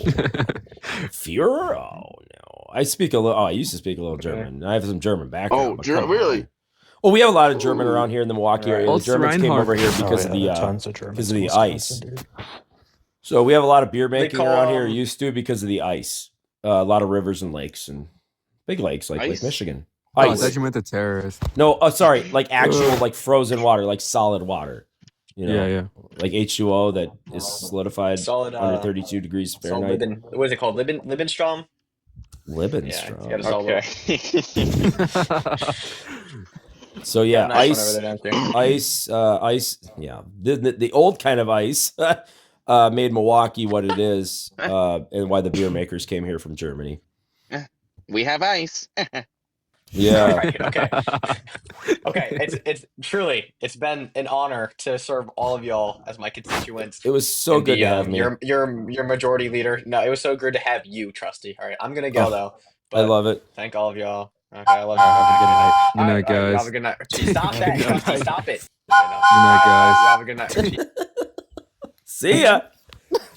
Speaker 2: Führer? Oh no. I speak a little. Oh, I used to speak a little German. I have some German background.
Speaker 9: Oh, really?
Speaker 2: Well, we have a lot of German around here in the Milwaukee area. The Germans came over here because of the ice. So we have a lot of beer making around here. Used to because of the ice. A lot of rivers and lakes and big lakes like Lake Michigan.
Speaker 4: Ice. Oh, I thought you meant the terrorists.
Speaker 2: No, sorry, like actual like frozen water, like solid water. You know,
Speaker 4: yeah.
Speaker 2: Like H2O that is solidified
Speaker 1: solid,
Speaker 2: under 32 degrees Fahrenheit.
Speaker 1: What is it called? Libbenstrom?
Speaker 2: Libbenstrom.
Speaker 1: Okay.
Speaker 2: So yeah, ice. Yeah, the old kind of ice. made Milwaukee what it is, and why the beer makers came here from Germany.
Speaker 9: We have ice.
Speaker 2: Yeah.
Speaker 1: Right, okay. Okay. It's been an honor to serve all of y'all as my constituents.
Speaker 2: It was so good to have me.
Speaker 1: Your majority leader. No, it was so good to have you, Trusty. All right, I'm gonna go though.
Speaker 2: I love it.
Speaker 1: Thank all of y'all. Okay, I love you. Have
Speaker 4: a good night. Good night, guys.
Speaker 1: Have a good night. Stop that, Trusty. Stop it.
Speaker 4: Good night, guys.
Speaker 1: Have a good night.
Speaker 2: See ya.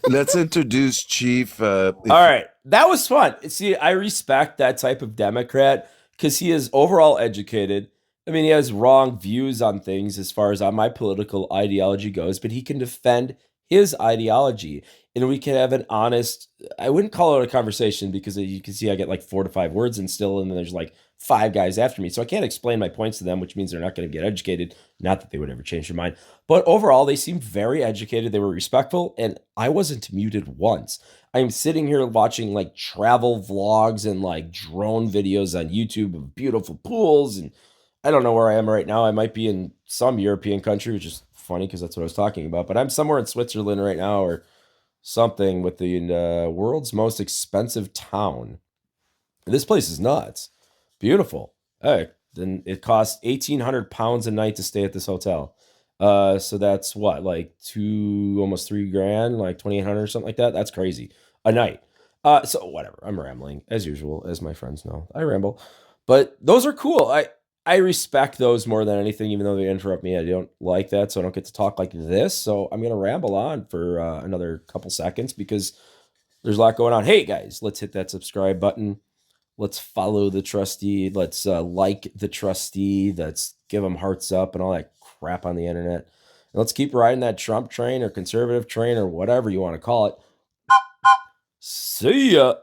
Speaker 10: Let's introduce Chief.
Speaker 2: All right. That was fun. See, I respect that type of Democrat because he is overall educated. I mean, he has wrong views on things as far as on my political ideology goes, but he can defend his ideology. And we can have an honest, I wouldn't call it a conversation because you can see I get like 4 to 5 words and still, and then there's like 5 guys after me. So I can't explain my points to them, which means they're not going to get educated. Not that they would ever change their mind. But overall, they seemed very educated. They were respectful, and I wasn't muted once. I'm sitting here watching like travel vlogs and like drone videos on YouTube of beautiful pools. And I don't know where I am right now. I might be in some European country, which is funny because that's what I was talking about. But I'm somewhere in Switzerland right now or something with the world's most expensive town. This place is nuts. Beautiful. Hey, then it costs £1,800 a night to stay at this hotel. So that's what, like almost $3,000, like 2,800 or something like that. That's crazy. A night. So whatever. I'm rambling as usual, as my friends know. I ramble, but those are cool. I respect those more than anything, even though they interrupt me. I don't like that, so I don't get to talk like this. So I'm gonna ramble on for another couple seconds because there's a lot going on. Hey guys, let's hit that subscribe button. Let's follow the Trusty. Let's like the Trusty. Let's give him hearts up and all that crap on the internet. And let's keep riding that Trump train or conservative train or whatever you want to call it. See ya.